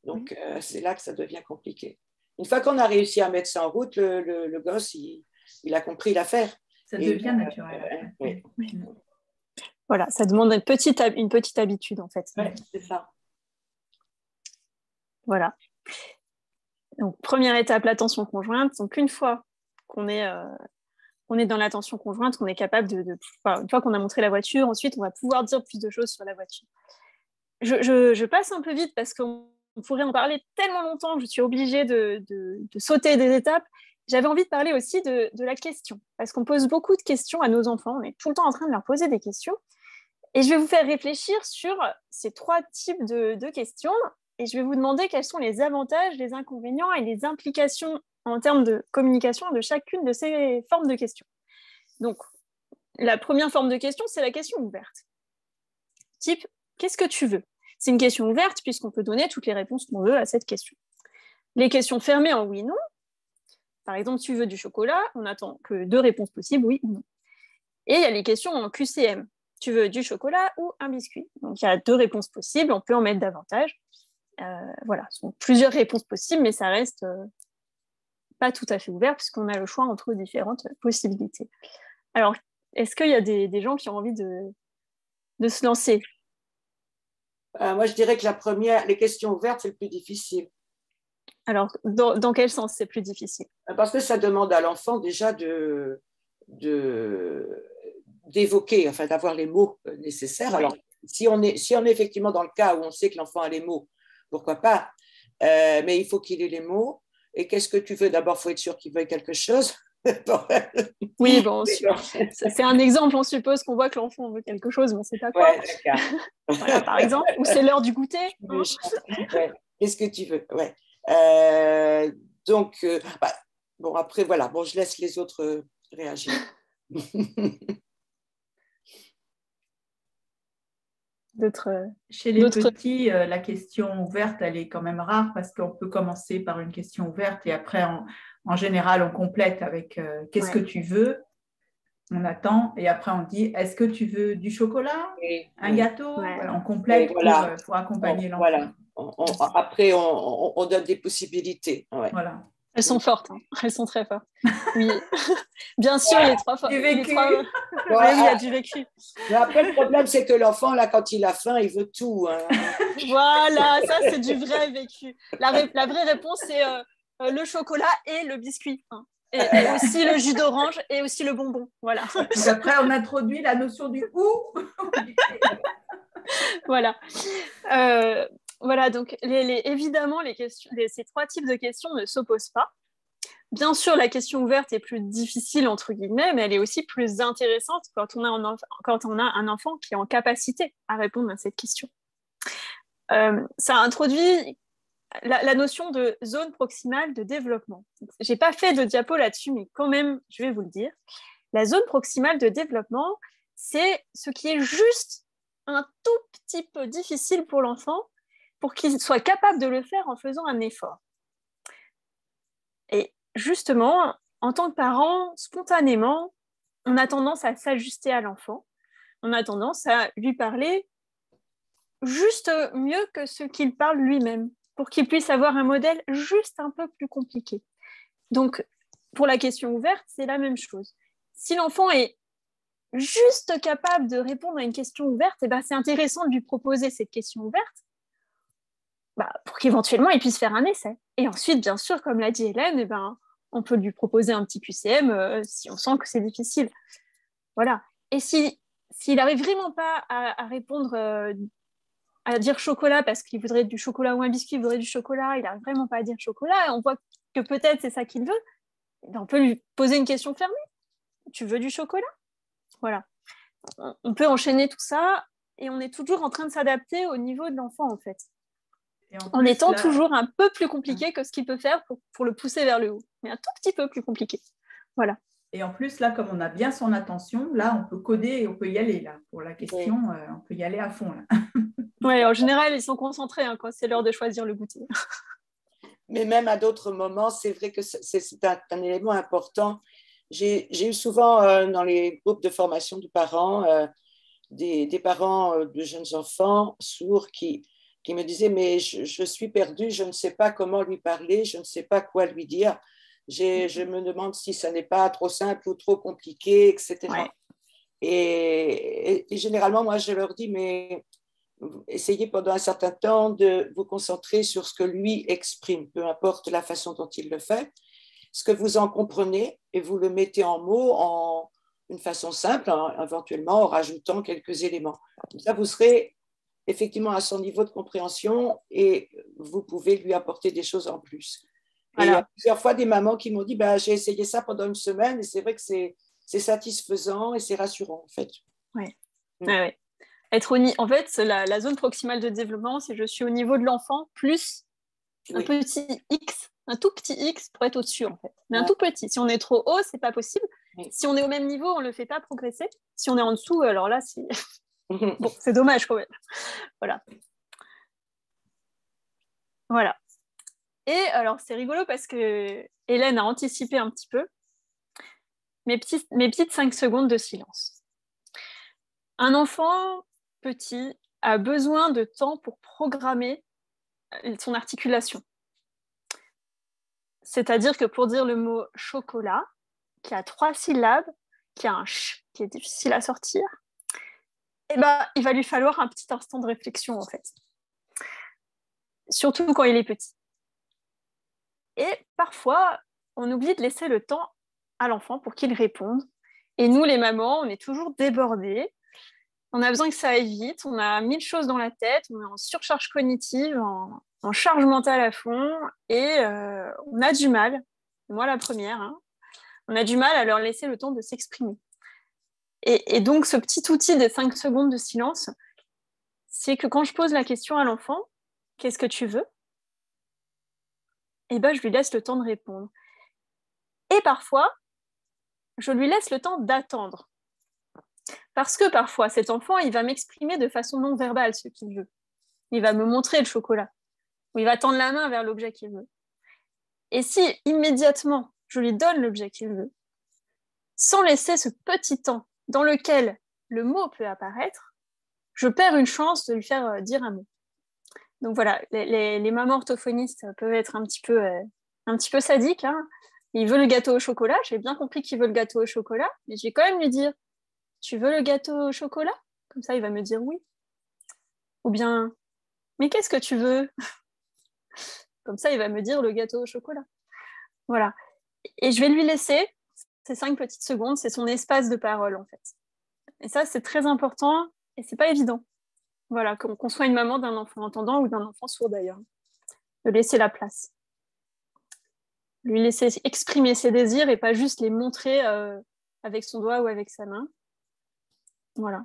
Donc, c'est là que ça devient compliqué. Une fois qu'on a réussi à mettre ça en route, le gosse, il a compris l'affaire. Ça devient naturel. Oui. Voilà, ça demande une petite habitude, en fait. Oui, c'est ça. Voilà. Donc, première étape, l'attention conjointe. Donc, une fois qu'on est dans l'attention conjointe, on est capable une fois qu'on a montré la voiture, ensuite, on va pouvoir dire plus de choses sur la voiture. Je passe un peu vite parce qu'on pourrait en parler tellement longtemps que je suis obligée de sauter des étapes. J'avais envie de parler aussi de la question, parce qu'on pose beaucoup de questions à nos enfants, on est tout le temps en train de leur poser des questions. Et je vais vous faire réfléchir sur ces 3 types de questions, et je vais vous demander quels sont les avantages, les inconvénients et les implications en termes de communication de chacune de ces formes de questions. Donc, la première forme de question, c'est la question ouverte. Type, qu'est-ce que tu veux? C'est une question ouverte puisqu'on peut donner toutes les réponses qu'on veut à cette question. Les questions fermées en oui, non. Par exemple, tu veux du chocolat, on attend que 2 réponses possibles, oui ou non. Et il y a les questions en QCM. tu veux du chocolat ou un biscuit? Donc, il y a 2 réponses possibles, on peut en mettre davantage. Voilà, ce sont plusieurs réponses possibles, mais ça reste pas tout à fait ouvert puisqu'on a le choix entre différentes possibilités. Alors, est-ce qu'il y a des gens qui ont envie de se lancer? Moi, je dirais que la première, les questions ouvertes, c'est le plus difficile. Alors, dans quel sens c'est plus difficile? Parce que ça demande à l'enfant déjà d'évoquer, enfin d'avoir les mots nécessaires. Ouais. Alors, si on est effectivement dans le cas où on sait que l'enfant a les mots, pourquoi pas, mais il faut qu'il ait les mots. Et qu'est-ce que tu veux? D'abord, il faut être sûr qu'il veuille quelque chose. Oui, bon, c'est un exemple, on suppose qu'on voit que l'enfant veut quelque chose, mais on ne sait pas quoi. Ouais, d'accord. Voilà, par exemple, ou c'est l'heure du goûter. Ouais. Qu'est-ce que tu veux? Ouais. Donc, bon, après, voilà. Bon, je laisse les autres réagir. Chez les petits, la question ouverte, elle est quand même rare parce qu'on peut commencer par une question ouverte et après, en général, on complète avec qu'est-ce que tu veux? On attend et après, on dit est-ce que tu veux du chocolat? Un gâteau? Voilà, on complète pour accompagner l'enfant. Voilà. Après, on donne des possibilités. Ouais. Voilà. Elles sont fortes, hein. Elles sont très fortes. Oui, bien sûr, les 3 fois. Du vécu. Oui, il y a du vécu. Mais après, le problème, c'est que l'enfant, là, quand il a faim, il veut tout. Hein. Voilà, ça, c'est du vrai vécu. La vraie réponse, c'est le chocolat et le biscuit. Hein. Et aussi le jus d'orange et aussi le bonbon. Voilà. Donc après, on introduit la notion du ou. Voilà. Voilà, donc évidemment, ces 3 types de questions ne s'opposent pas. Bien sûr, la question ouverte est plus difficile, entre guillemets, mais elle est aussi plus intéressante quand on a un enfant qui est en capacité à répondre à cette question. Ça introduit la notion de zone proximale de développement. Je n'ai pas fait de diapo là-dessus, mais quand même, je vais vous le dire. La zone proximale de développement, c'est ce qui est juste un tout petit peu difficile pour l'enfant pour qu'il soit capable de le faire en faisant un effort. Et justement, en tant que parent, spontanément, on a tendance à s'ajuster à l'enfant. On a tendance à lui parler juste mieux que ce qu'il parle lui-même, pour qu'il puisse avoir un modèle juste un peu plus compliqué. Donc, pour la question ouverte, c'est la même chose. Si l'enfant est juste capable de répondre à une question ouverte, eh ben, c'est intéressant de lui proposer cette question ouverte pour qu'éventuellement il puisse faire un essai. Et ensuite, bien sûr, comme l'a dit Hélène, eh ben, on peut lui proposer un petit QCM si on sent que c'est difficile. Voilà. Et s'il n'arrive vraiment pas à répondre, à dire chocolat parce qu'il voudrait du chocolat ou un biscuit, il voudrait du chocolat, il n'arrive vraiment pas à dire chocolat, et on voit que peut-être c'est ça qu'il veut, ben, on peut lui poser une question fermée. Tu veux du chocolat? Voilà. On peut enchaîner tout ça et on est toujours en train de s'adapter au niveau de l'enfant, en fait. En étant toujours un peu plus compliqué que ce qu'il peut faire pour le pousser vers le haut, mais un tout petit peu plus compliqué. Voilà. Et en plus, là, comme on a bien son attention, là, on peut coder et on peut y aller. Là. Pour la question, on peut y aller à fond. Là. Oui, en général, ils sont concentrés quand c'est l'heure de choisir le goûter. Mais même à d'autres moments, c'est vrai que c'est un élément important. J'ai eu souvent dans les groupes de formation de parents, des parents de jeunes enfants sourds qui me disaient « mais je suis perdue, je ne sais pas comment lui parler, je ne sais pas quoi lui dire. Je me demande si ça n'est pas trop simple ou trop compliqué, etc. Ouais. » Et généralement, moi, je leur dis « mais essayez pendant un certain temps de vous concentrer sur ce que lui exprime, peu importe la façon dont il le fait, ce que vous en comprenez et vous le mettez en mots en une façon simple, éventuellement en rajoutant quelques éléments. Comme ça, vous serez effectivement à son niveau de compréhension et vous pouvez lui apporter des choses en plus. Voilà. Et il y a plusieurs fois des mamans qui m'ont dit j'ai essayé ça pendant une semaine et c'est vrai que c'est satisfaisant et c'est rassurant en fait. Oui. Ouais. En fait, la zone proximale de développement, c'est je suis au niveau de l'enfant plus un petit X, un tout petit X pour être au-dessus en fait. Mais un tout petit. Si on est trop haut, c'est pas possible. Si on est au même niveau, on le fait pas progresser. Si on est en dessous, alors là, c'est bon, c'est dommage quand même. Voilà. Voilà. Et alors, c'est rigolo parce que Hélène a anticipé un petit peu mes petites 5 secondes de silence. Un enfant petit a besoin de temps pour programmer son articulation. C'est-à-dire que pour dire le mot chocolat, qui a 3 syllabes, qui a un ch qui est difficile à sortir, eh ben, il va lui falloir un petit instant de réflexion, en fait. Surtout quand il est petit. Et parfois, on oublie de laisser le temps à l'enfant pour qu'il réponde. Et nous, les mamans, on est toujours débordés. On a besoin que ça aille vite. On a 1000 choses dans la tête. On est en surcharge cognitive, en charge mentale à fond. Et on a du mal, moi la première, hein, on a du mal à leur laisser le temps de s'exprimer. Et donc, ce petit outil des 5 secondes de silence, c'est que quand je pose la question à l'enfant, qu'est-ce que tu veux? Eh ben, je lui laisse le temps de répondre. Et parfois, je lui laisse le temps d'attendre. Parce que parfois, cet enfant, il va m'exprimer de façon non verbale ce qu'il veut. Il va me montrer le chocolat. Ou il va tendre la main vers l'objet qu'il veut. Et si immédiatement, je lui donne l'objet qu'il veut, sans laisser ce petit temps dans lequel le mot peut apparaître, je perds une chance de lui faire dire un mot. Donc voilà, les mamans orthophonistes peuvent être un petit peu sadiques. Hein. Il veut le gâteau au chocolat, j'ai bien compris qu'il veut le gâteau au chocolat, mais je vais quand même lui dire « Tu veux le gâteau au chocolat ?» Comme ça, il va me dire oui. Ou bien « Mais qu'est-ce que tu veux ?» Comme ça, il va me dire le gâteau au chocolat. Voilà. Et je vais lui laisser ces 5 petites secondes, c'est son espace de parole, en fait. Et ça, c'est très important et c'est pas évident. Voilà, qu'on soit une maman d'un enfant entendant ou d'un enfant sourd d'ailleurs. De laisser la place. Lui laisser exprimer ses désirs et pas juste les montrer avec son doigt ou avec sa main. Voilà.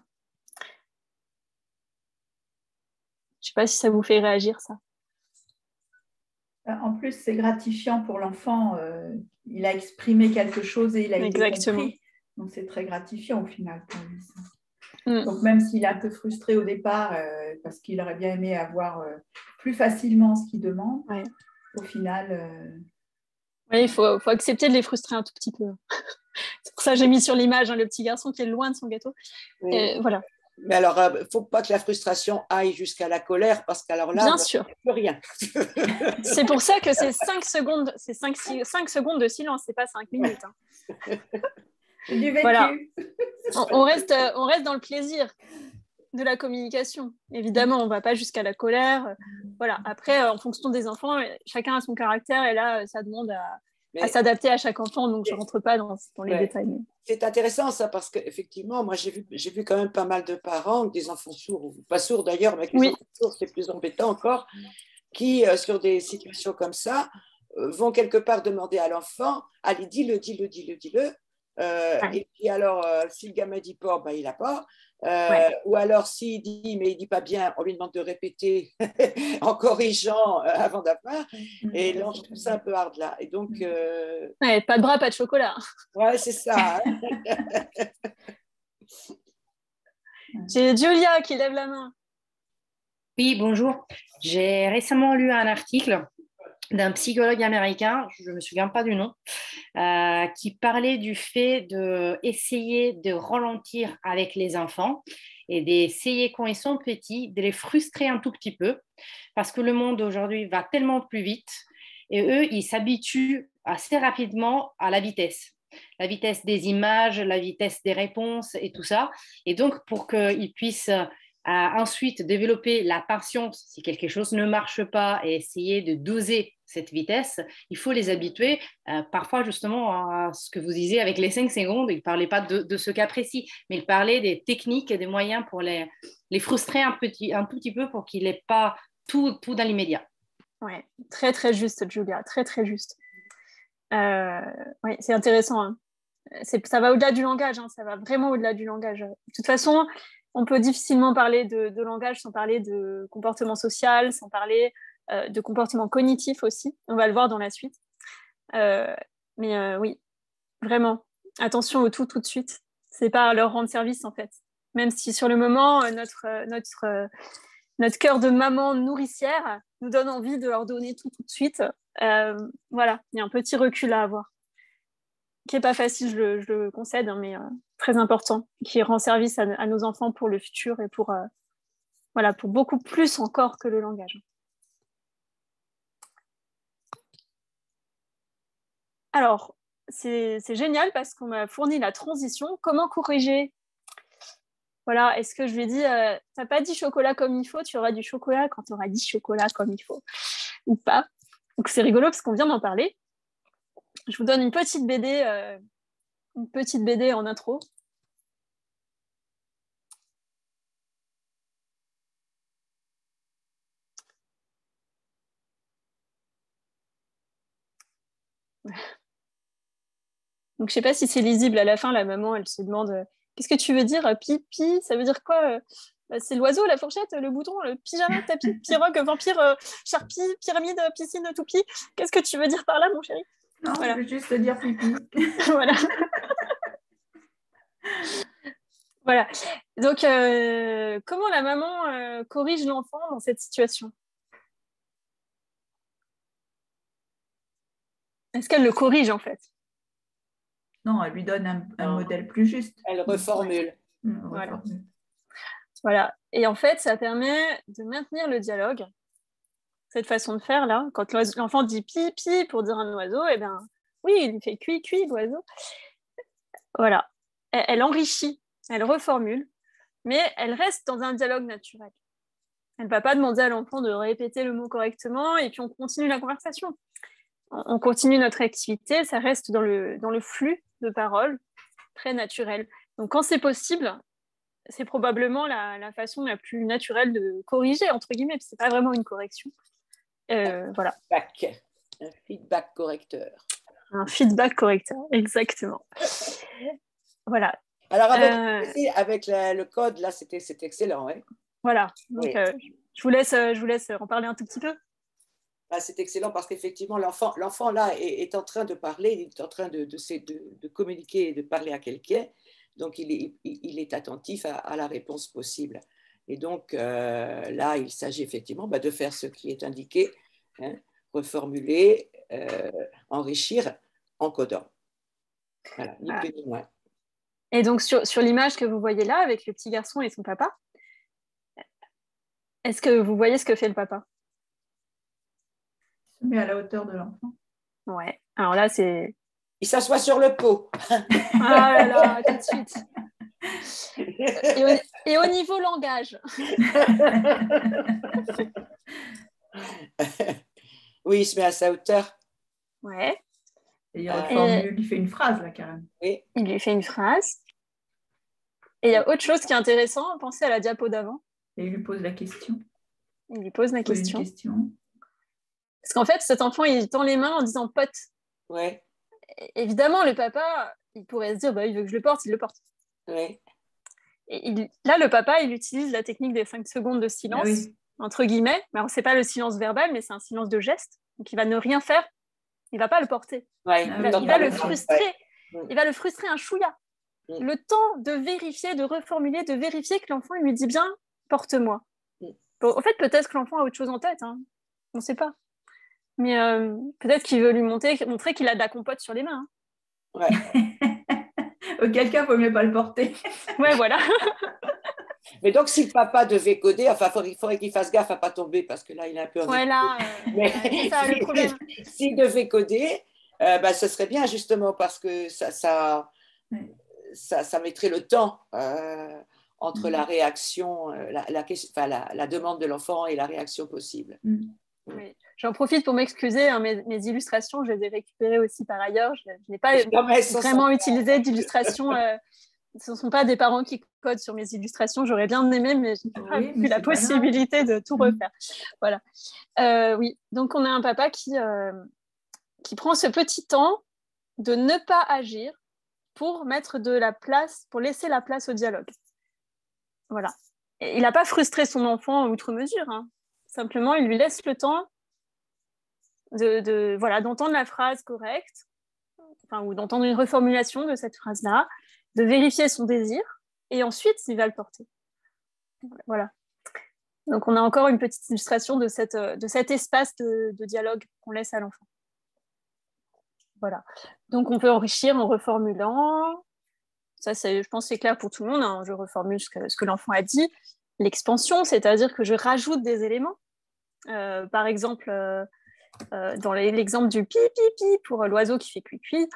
Je sais pas si ça vous fait réagir, ça. En plus, c'est gratifiant pour l'enfant. Il a exprimé quelque chose et il a été compris. Donc, c'est très gratifiant au final pour lui. Donc, même s'il est un peu frustré au départ, parce qu'il aurait bien aimé avoir plus facilement ce qu'il demande, au final... Oui, il faut accepter de les frustrer un tout petit peu. C'est pour ça que j'ai mis sur l'image le petit garçon qui est loin de son gâteau. Oui. Et voilà. Mais alors, il ne faut pas que la frustration aille jusqu'à la colère, parce qu'alors là, bien sûr. Plus rien. C'est pour ça que c'est 5 secondes, c'est 5 secondes de silence, c'est pas 5 minutes. Hein. C'est du vécu. Voilà. On reste dans le plaisir de la communication. Évidemment, on ne va pas jusqu'à la colère. Voilà. Après, en fonction des enfants, chacun a son caractère et là, ça demande à s'adapter à chaque enfant. Donc, je ne rentre pas dans les détails. Mais... C'est intéressant ça parce qu'effectivement, moi, j'ai vu quand même pas mal de parents, des enfants sourds, ou pas sourds d'ailleurs, mais avec les enfants sourds, c'est plus embêtant encore, qui, sur des situations comme ça, vont quelque part demander à l'enfant, allez, dis-le. Et puis alors, si le gamin dit pas, ben, il n'a pas. Ou alors, s'il dit, mais il ne dit pas bien, on lui demande de répéter en corrigeant avant d'avoir. Et là, je trouve ça un peu hard là. Et donc. Pas de bras, pas de chocolat. Ouais, c'est ça. Hein. J'ai Julia qui lève la main. Oui, bonjour. J'ai récemment lu un article d'un psychologue américain, je ne me souviens pas du nom, qui parlait du fait d'essayer de ralentir avec les enfants et d'essayer quand ils sont petits, de les frustrer un tout petit peu, parce que le monde aujourd'hui va tellement plus vite et eux, ils s'habituent assez rapidement à la vitesse des images, la vitesse des réponses et tout ça. Et donc, pour qu'ils puissent ensuite développer la patience si quelque chose ne marche pas et essayer de doser cette vitesse, il faut les habituer parfois justement à ce que vous disiez avec les 5 secondes. Il ne parlait pas de ce cas précis, mais il parlait des techniques et des moyens pour les frustrer un tout petit peu pour qu'ils n'aient pas tout dans l'immédiat. Oui, très très juste Julia, très très juste. Oui, c'est intéressant. Hein. Ça va au-delà du langage, hein, ça va vraiment au-delà du langage. De toute façon, on peut difficilement parler de langage sans parler de comportement social, sans parler de comportement cognitif aussi. On va le voir dans la suite. Mais oui, vraiment, attention au tout de suite. C'est pas leur rendre service en fait. Même si sur le moment, notre cœur de maman nourricière nous donne envie de leur donner tout de suite. Voilà, il y a un petit recul à avoir. n'est pas facile, je le concède, hein, mais très important, qui rend service à nos enfants pour le futur et pour beaucoup plus encore que le langage. Alors, c'est génial parce qu'on m'a fourni la transition. Comment corriger? Voilà, est-ce que je lui ai dit, t'as pas dit chocolat comme il faut, tu auras du chocolat quand tu auras dit chocolat comme il faut, ou pas? Donc c'est rigolo parce qu'on vient d'en parler. Je vous donne une petite BD en intro. Donc je sais pas si c'est lisible à la fin, la maman, elle se demande qu'est-ce que tu veux dire, pipi, ça veut dire quoi? C'est l'oiseau, la fourchette, le bouton, le pyjama, tapis, pirogue, vampire, charpie, pyramide, piscine, toupie. Qu'est-ce que tu veux dire par là, mon chéri? Non, voilà. Je veux juste dire pipi. Voilà. Voilà. Donc, comment la maman corrige l'enfant dans cette situation? Est-ce qu'elle le corrige, en fait? Non, elle lui donne un modèle plus juste. Elle reformule. Voilà. Voilà. Et en fait, ça permet de maintenir le dialogue. Cette façon de faire, là, quand l'enfant dit pipi pour dire un oiseau, eh bien, oui, il fait cuit, l'oiseau. Voilà. Elle enrichit, elle reformule, mais elle reste dans un dialogue naturel. Elle ne va pas demander à l'enfant de répéter le mot correctement et puis on continue la conversation. On continue notre activité, ça reste dans le flux de paroles, très naturel. Donc, quand c'est possible, c'est probablement la façon la plus naturelle de corriger, entre guillemets, parce que ce n'est pas vraiment une correction. Voilà. Un feedback correcteur. Un feedback correcteur, exactement. Voilà. Alors, avec le code, là, c'était excellent. Hein. Voilà. Donc, oui. Je vous laisse en parler un tout petit peu. Ah, c'est excellent parce qu'effectivement, l'enfant là est en train de parler, il est en train de communiquer et de parler à quelqu'un. Donc, il est attentif à la réponse possible. Et donc, là, il s'agit effectivement de faire ce qui est indiqué, hein, reformuler, enrichir en codant. Voilà, ni plus ni moins. Et donc, sur l'image que vous voyez là, avec le petit garçon et son papa, est-ce que vous voyez ce que fait le papa? Il se met à la hauteur de l'enfant. Ouais. Alors là, c'est... Il s'assoit sur le pot. Ah là là, tout de suite. Et au niveau langage. Oui, il se met à sa hauteur. Ouais. Et il reformule, il fait une phrase là, carrément. Oui. Il lui fait une phrase. Et il y a autre chose qui est intéressant, pensez à la diapo d'avant. Et il lui pose la question. Il lui pose la question. Une question. Parce qu'en fait, cet enfant, il tend les mains en disant pote. Ouais. Évidemment, le papa, il pourrait se dire, il veut que je le porte, il le porte. Ouais. Et là, le papa, il utilise la technique des 5 secondes de silence, entre guillemets. Alors, ce n'est pas le silence verbal, mais c'est un silence de geste. Donc, il va ne rien faire. Il ne va pas le porter. Ouais, il va le frustrer. Ouais. Il va le frustrer un chouïa. Le temps de vérifier, de reformuler, de vérifier que l'enfant il lui dit bien « porte-moi ». Bon, en fait, peut-être que l'enfant a autre chose en tête. Hein. On ne sait pas. Mais peut-être qu'il veut lui montrer qu'il a de la compote sur les mains. Hein. Ouais. Auquel cas, il ne vaut mieux pas le porter. Ouais, voilà. Mais donc, si le papa devait coder, enfin, il faudrait qu'il fasse gaffe à ne pas tomber parce que là, il est un peu en voilà, c'est ça le problème. S'il devait coder, ce serait bien justement parce que ça mettrait le temps entre la réaction, la demande de l'enfant et la réaction possible. Oui. J'en profite pour m'excuser, hein, mes illustrations, je les ai récupérées aussi par ailleurs. Je n'ai pas vraiment utilisé d'illustrations. Ce ne sont pas des parents qui codent sur mes illustrations. J'aurais bien aimé, mais je n'ai pas eu la possibilité de tout refaire. Voilà. Oui, donc on a un papa qui prend ce petit temps de ne pas agir pour mettre de la place, pour laisser la place au dialogue. Voilà. Et il n'a pas frustré son enfant outre mesure. Hein. Simplement, il lui laisse le temps d'entendre la phrase correcte, ou d'entendre une reformulation de cette phrase-là, de vérifier son désir, et ensuite, il va le porter. Voilà. Donc, on a encore une petite illustration de cet espace de dialogue qu'on laisse à l'enfant. Voilà. Donc, on peut enrichir en reformulant. Ça, je pense que c'est clair pour tout le monde. Hein. Je reformule ce que l'enfant a dit. L'expansion, c'est-à-dire que je rajoute des éléments. Par exemple, dans l'exemple du pi, pi, pi pour l'oiseau qui fait cuit-cuit,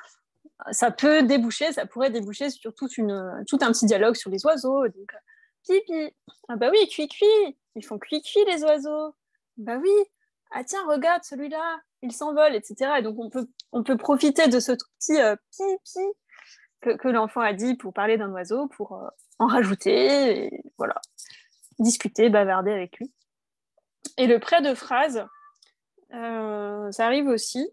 ça pourrait déboucher sur tout un petit dialogue sur les oiseaux. Donc, pi, pi. Ah bah oui, cuit-cuit. Ils font cuit-cuit, les oiseaux. Bah oui. Ah tiens, regarde celui-là, il s'envole, etc. Et donc, on peut profiter de ce tout petit pi, pi que l'enfant a dit pour parler d'un oiseau, pour en rajouter, et voilà, discuter, bavarder avec lui. Et le prêt de phrase, ça arrive aussi.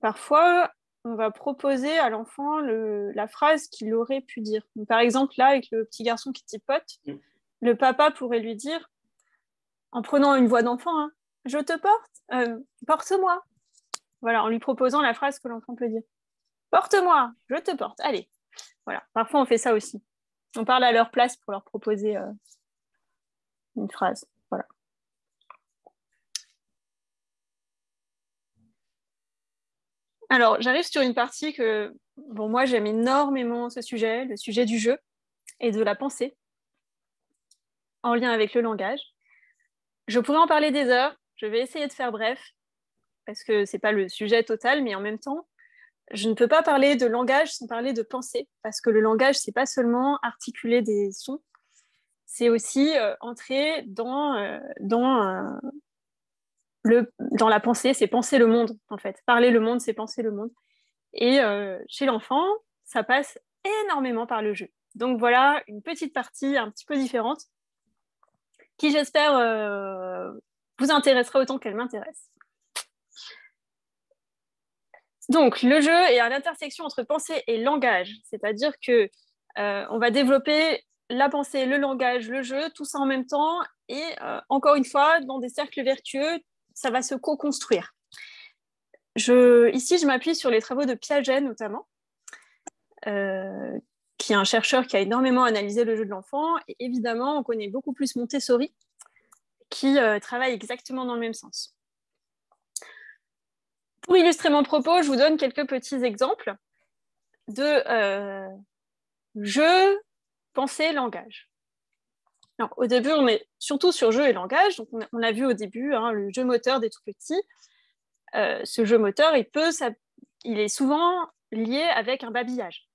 Parfois, on va proposer à l'enfant la phrase qu'il aurait pu dire. Donc, par exemple, là, avec le petit garçon qui tipote, le papa pourrait lui dire, en prenant une voix d'enfant, hein, « Je te porte, porte-moi ». Voilà, en lui proposant la phrase que l'enfant peut dire. « Porte-moi, je te porte, allez ». Voilà, parfois on fait ça aussi. On parle à leur place pour leur proposer une phrase. Voilà. Alors, j'arrive sur une partie que, bon, moi, j'aime énormément ce sujet, le sujet du jeu et de la pensée, en lien avec le langage. Je pourrais en parler des heures, je vais essayer de faire bref, parce que ce n'est pas le sujet total, mais en même temps, je ne peux pas parler de langage sans parler de pensée, parce que le langage, ce n'est pas seulement articuler des sons, c'est aussi entrer dans la pensée, c'est penser le monde, en fait. Parler le monde, c'est penser le monde. Et chez l'enfant, ça passe énormément par le jeu. Donc voilà, une petite partie un petit peu différente, qui j'espère vous intéressera autant qu'elle m'intéresse. Donc, le jeu est à l'intersection entre pensée et langage, c'est-à-dire que on va développer la pensée, le langage, le jeu, tout ça en même temps, et encore une fois, dans des cercles vertueux, ça va se co-construire. Ici, je m'appuie sur les travaux de Piaget, notamment, qui est un chercheur qui a énormément analysé le jeu de l'enfant, et évidemment, on connaît beaucoup plus Montessori, qui travaille exactement dans le même sens. Pour illustrer mon propos, je vous donne quelques petits exemples de jeu, pensée, langage. Alors, au début, on est surtout sur jeu et langage. Donc, on l'a vu au début, hein, le jeu moteur des tout petits. Ce jeu moteur, il est souvent lié avec un babillage.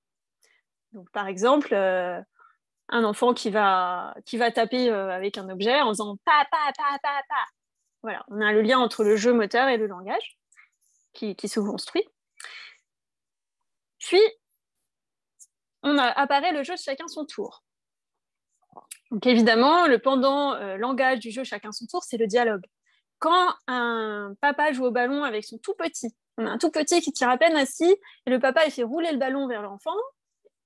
Donc, par exemple, un enfant qui va taper avec un objet en faisant pa, pa, pa, pa, pa. Voilà, on a le lien entre le jeu moteur et le langage qui se construit. Puis, apparaît le jeu de chacun son tour. Donc évidemment, le pendant langage du jeu chacun son tour, c'est le dialogue. Quand un papa joue au ballon avec son tout petit, on a un tout petit qui tire à peine assis, et le papa il fait rouler le ballon vers l'enfant,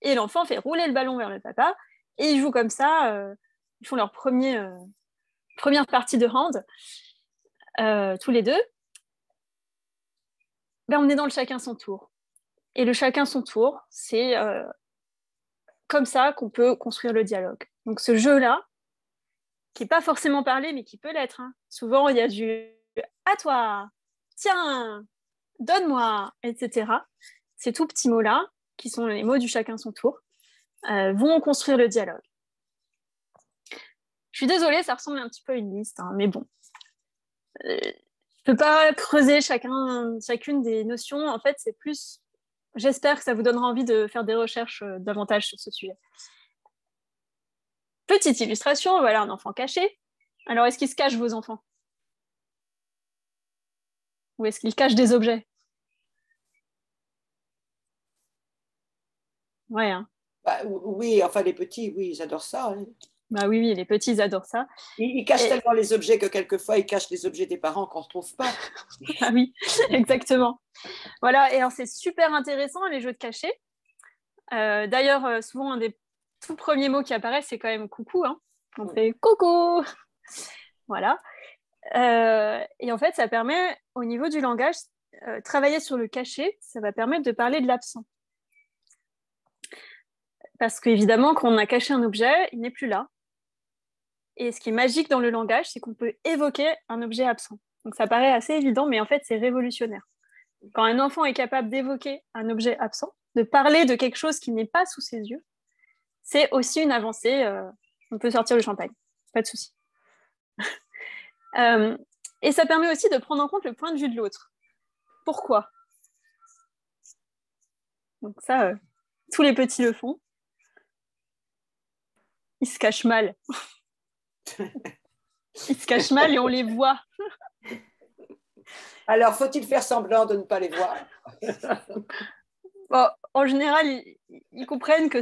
et l'enfant fait rouler le ballon vers le papa, et ils jouent comme ça, ils font leur première partie de hand, tous les deux. Ben, on est dans le chacun son tour. Et le chacun son tour, c'est comme ça qu'on peut construire le dialogue. Donc ce jeu-là, qui n'est pas forcément parlé, mais qui peut l'être. Hein. Souvent, il y a du « à toi »,« tiens »,« donne-moi », etc. Ces tout petits mots-là, qui sont les mots du chacun son tour, vont construire le dialogue. Je suis désolée, ça ressemble un petit peu à une liste, hein, mais bon. Je ne peux pas creuser chacune des notions. En fait, c'est plus... J'espère que ça vous donnera envie de faire des recherches davantage sur ce sujet. Petite illustration, voilà un enfant caché. Alors, est-ce qu'ils se cachent, vos enfants? Ou est-ce qu'ils cachent des objets? Ouais. Hein. Bah, oui, enfin les petits, oui, ils adorent ça. Hein. Bah oui, les petits, ils adorent ça. Ils cachent tellement les objets que quelquefois, ils cachent les objets des parents qu'on ne retrouve pas. Ah oui, exactement. Voilà, et alors c'est super intéressant, les jeux de cachet. D'ailleurs, souvent, un des tout premiers mots qui apparaissent, c'est quand même coucou. Hein. On fait coucou. Voilà. Et en fait, ça permet, au niveau du langage, travailler sur le cachet, ça va permettre de parler de l'absent. Parce qu'évidemment, quand on a caché un objet, il n'est plus là. Et ce qui est magique dans le langage, c'est qu'on peut évoquer un objet absent. Donc ça paraît assez évident, mais en fait, c'est révolutionnaire. quand un enfant est capable d'évoquer un objet absent, de parler de quelque chose qui n'est pas sous ses yeux, c'est aussi une avancée. On peut sortir le champagne, pas de souci. Et ça permet aussi de prendre en compte le point de vue de l'autre. Pourquoi? Donc ça, tous les petits le font. Ils se cachent mal. Ils se cachent mal et on les voit. Alors, faut-il faire semblant de ne pas les voir? Bon, en général, ils comprennent que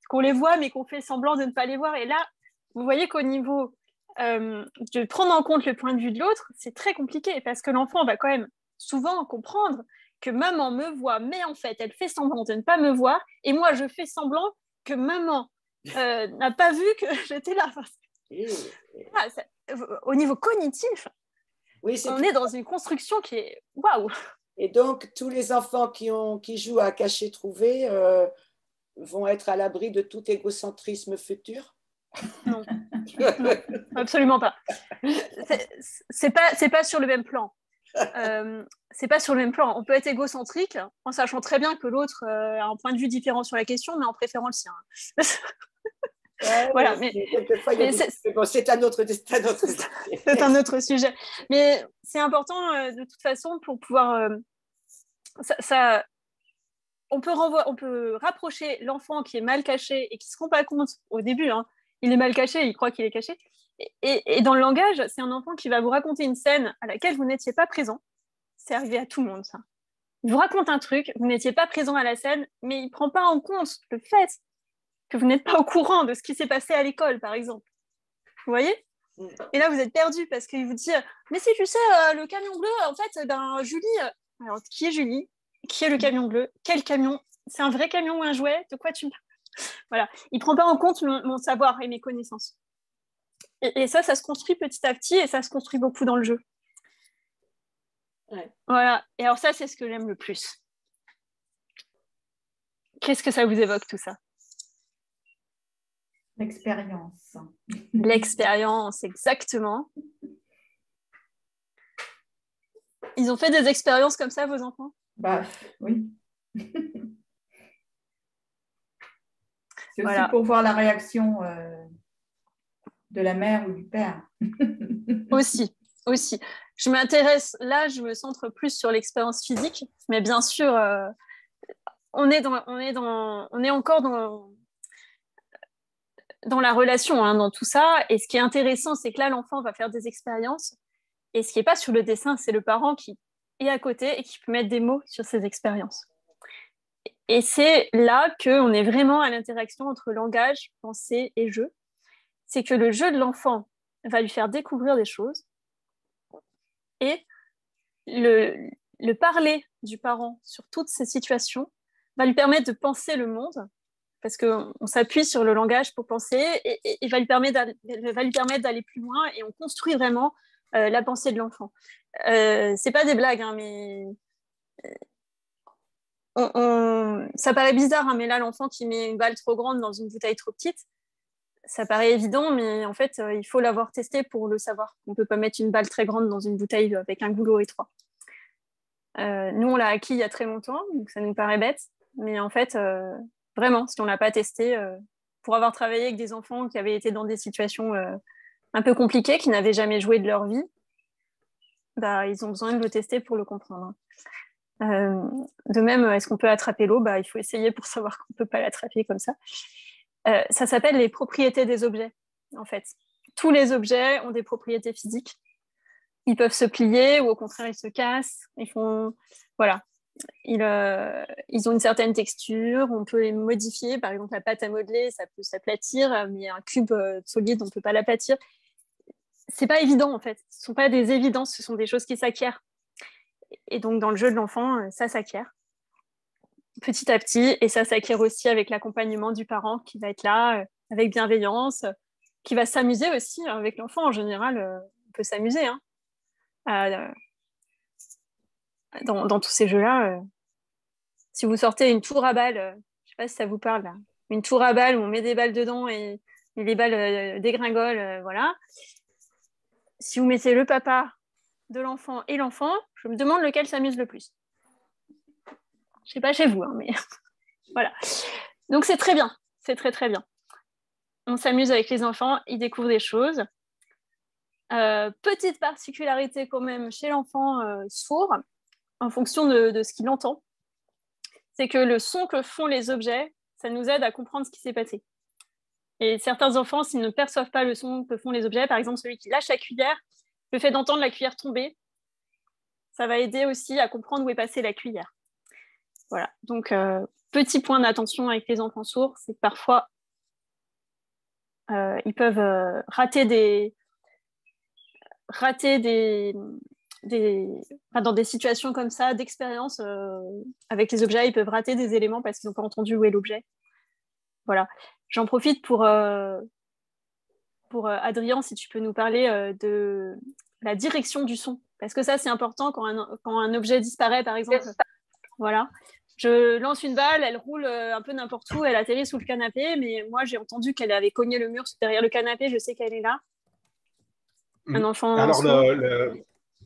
qu'on les voit, mais qu'on fait semblant de ne pas les voir. Et là, vous voyez qu'au niveau de prendre en compte le point de vue de l'autre, c'est très compliqué parce que l'enfant va quand même souvent comprendre que maman me voit, mais en fait, elle fait semblant de ne pas me voir. Et moi, je fais semblant que maman n'a pas vu que j'étais là. Au niveau cognitif, oui, on est dans une construction qui est waouh. Et donc, tous les enfants qui jouent à cacher-trouver vont être à l'abri de tout égocentrisme futur? Non. Non, absolument pas. C'est pas sur le même plan. C'est pas sur le même plan. On peut être égocentrique en sachant très bien que l'autre a un point de vue différent sur la question, mais en préférant le sien. Ouais, voilà, c'est un autre c'est un autre sujet. Mais c'est important de toute façon pour pouvoir. On peut rapprocher l'enfant qui est mal caché et qui ne se rend pas compte au début. Hein, il est mal caché, il croit qu'il est caché. Et dans le langage, c'est un enfant qui va vous raconter une scène à laquelle vous n'étiez pas présent. C'est arrivé à tout le monde, ça. Il vous raconte un truc, vous n'étiez pas présent à la scène, mais il ne prend pas en compte le fait que vous n'êtes pas au courant de ce qui s'est passé à l'école, par exemple. Vous voyez? Et là, vous êtes perdu parce qu'il vous dit « Mais si tu sais, le camion bleu, en fait, Julie… » Alors, qui est Julie? Qui est le camion bleu? Quel camion? C'est un vrai camion ou un jouet? De quoi tu me parles? Voilà. Il ne prend pas en compte mon savoir et mes connaissances. Et ça se construit petit à petit et ça se construit beaucoup dans le jeu. Ouais. Voilà. Et alors ça, c'est ce que j'aime le plus. Qu'est-ce que ça vous évoque, tout ça? L'expérience. L'expérience, exactement. Ils ont fait des expériences comme ça, vos enfants? Bah, oui. C'est voilà. aussi pour voir la réaction de la mère ou du père. Aussi. Je me centre plus sur l'expérience physique, mais bien sûr, on est encore dans la relation, hein, dans tout ça. Et ce qui est intéressant, c'est que là, l'enfant va faire des expériences. Et ce qui n'est pas sur le dessin, c'est le parent qui est à côté et qui peut mettre des mots sur ces expériences. Et c'est là qu'on est vraiment à l'interaction entre langage, pensée et jeu. C'est que le jeu de l'enfant va lui faire découvrir des choses et le parler du parent sur toutes ces situations va lui permettre de penser le monde parce qu'on s'appuie sur le langage pour penser et va lui permettre d'aller plus loin et on construit vraiment la pensée de l'enfant. C'est pas des blagues, hein, mais ça paraît bizarre, hein, mais là, l'enfant qui met une balle trop grande dans une bouteille trop petite, ça paraît évident, mais en fait, il faut l'avoir testé pour le savoir. On ne peut pas mettre une balle très grande dans une bouteille avec un goulot étroit. Nous, on l'a acquis il y a très longtemps, donc ça nous paraît bête. Mais en fait, vraiment, si on ne l'a pas testé, pour avoir travaillé avec des enfants qui avaient été dans des situations un peu compliquées, qui n'avaient jamais joué de leur vie, bah, ils ont besoin de le tester pour le comprendre. De même, est-ce qu'on peut attraper l'eau? Il faut essayer pour savoir qu'on ne peut pas l'attraper comme ça. Ça s'appelle les propriétés des objets, en fait. Tous les objets ont des propriétés physiques. Ils peuvent se plier ou au contraire, ils se cassent. Voilà. Ils ont une certaine texture, on peut les modifier. Par exemple, la pâte à modeler, ça peut s'aplatir, mais un cube solide, on ne peut pas l'aplatir. C'est pas évident, en fait. Ce ne sont pas des évidences, ce sont des choses qui s'acquièrent. Et donc, dans le jeu de l'enfant, ça s'acquiert petit à petit, et ça s'acquiert aussi avec l'accompagnement du parent qui va être là, avec bienveillance, qui va s'amuser aussi avec l'enfant. En général, on peut s'amuser dans tous ces jeux-là. Si vous sortez une tour à balles, je ne sais pas si ça vous parle, là. Une tour à balles où on met des balles dedans et les balles dégringolent, voilà. Si vous mettez le papa de l'enfant et l'enfant, je me demande lequel s'amuse le plus. Je ne sais pas chez vous, hein, mais voilà. Donc c'est très bien, c'est très très bien. On s'amuse avec les enfants, ils découvrent des choses. Petite particularité quand même chez l'enfant sourd, en fonction de ce qu'il entend, c'est que le son que font les objets, ça nous aide à comprendre ce qui s'est passé. Et certains enfants, s'ils ne perçoivent pas le son que font les objets, par exemple celui qui lâche la cuillère, le fait d'entendre la cuillère tomber, ça va aider aussi à comprendre où est passée la cuillère. Voilà, donc petit point d'attention avec les enfants sourds, c'est que parfois ils peuvent rater dans des situations comme ça, d'expérience avec les objets, ils peuvent rater des éléments parce qu'ils n'ont pas entendu où est l'objet. Voilà. J'en profite pour Adrien, si tu peux nous parler de la direction du son. Parce que ça, c'est important quand un objet disparaît, par exemple. Voilà. Je lance une balle, elle roule un peu n'importe où, elle atterrit sous le canapé, mais moi, j'ai entendu qu'elle avait cogné le mur derrière le canapé, je sais qu'elle est là. Un enfant Alors, sourd.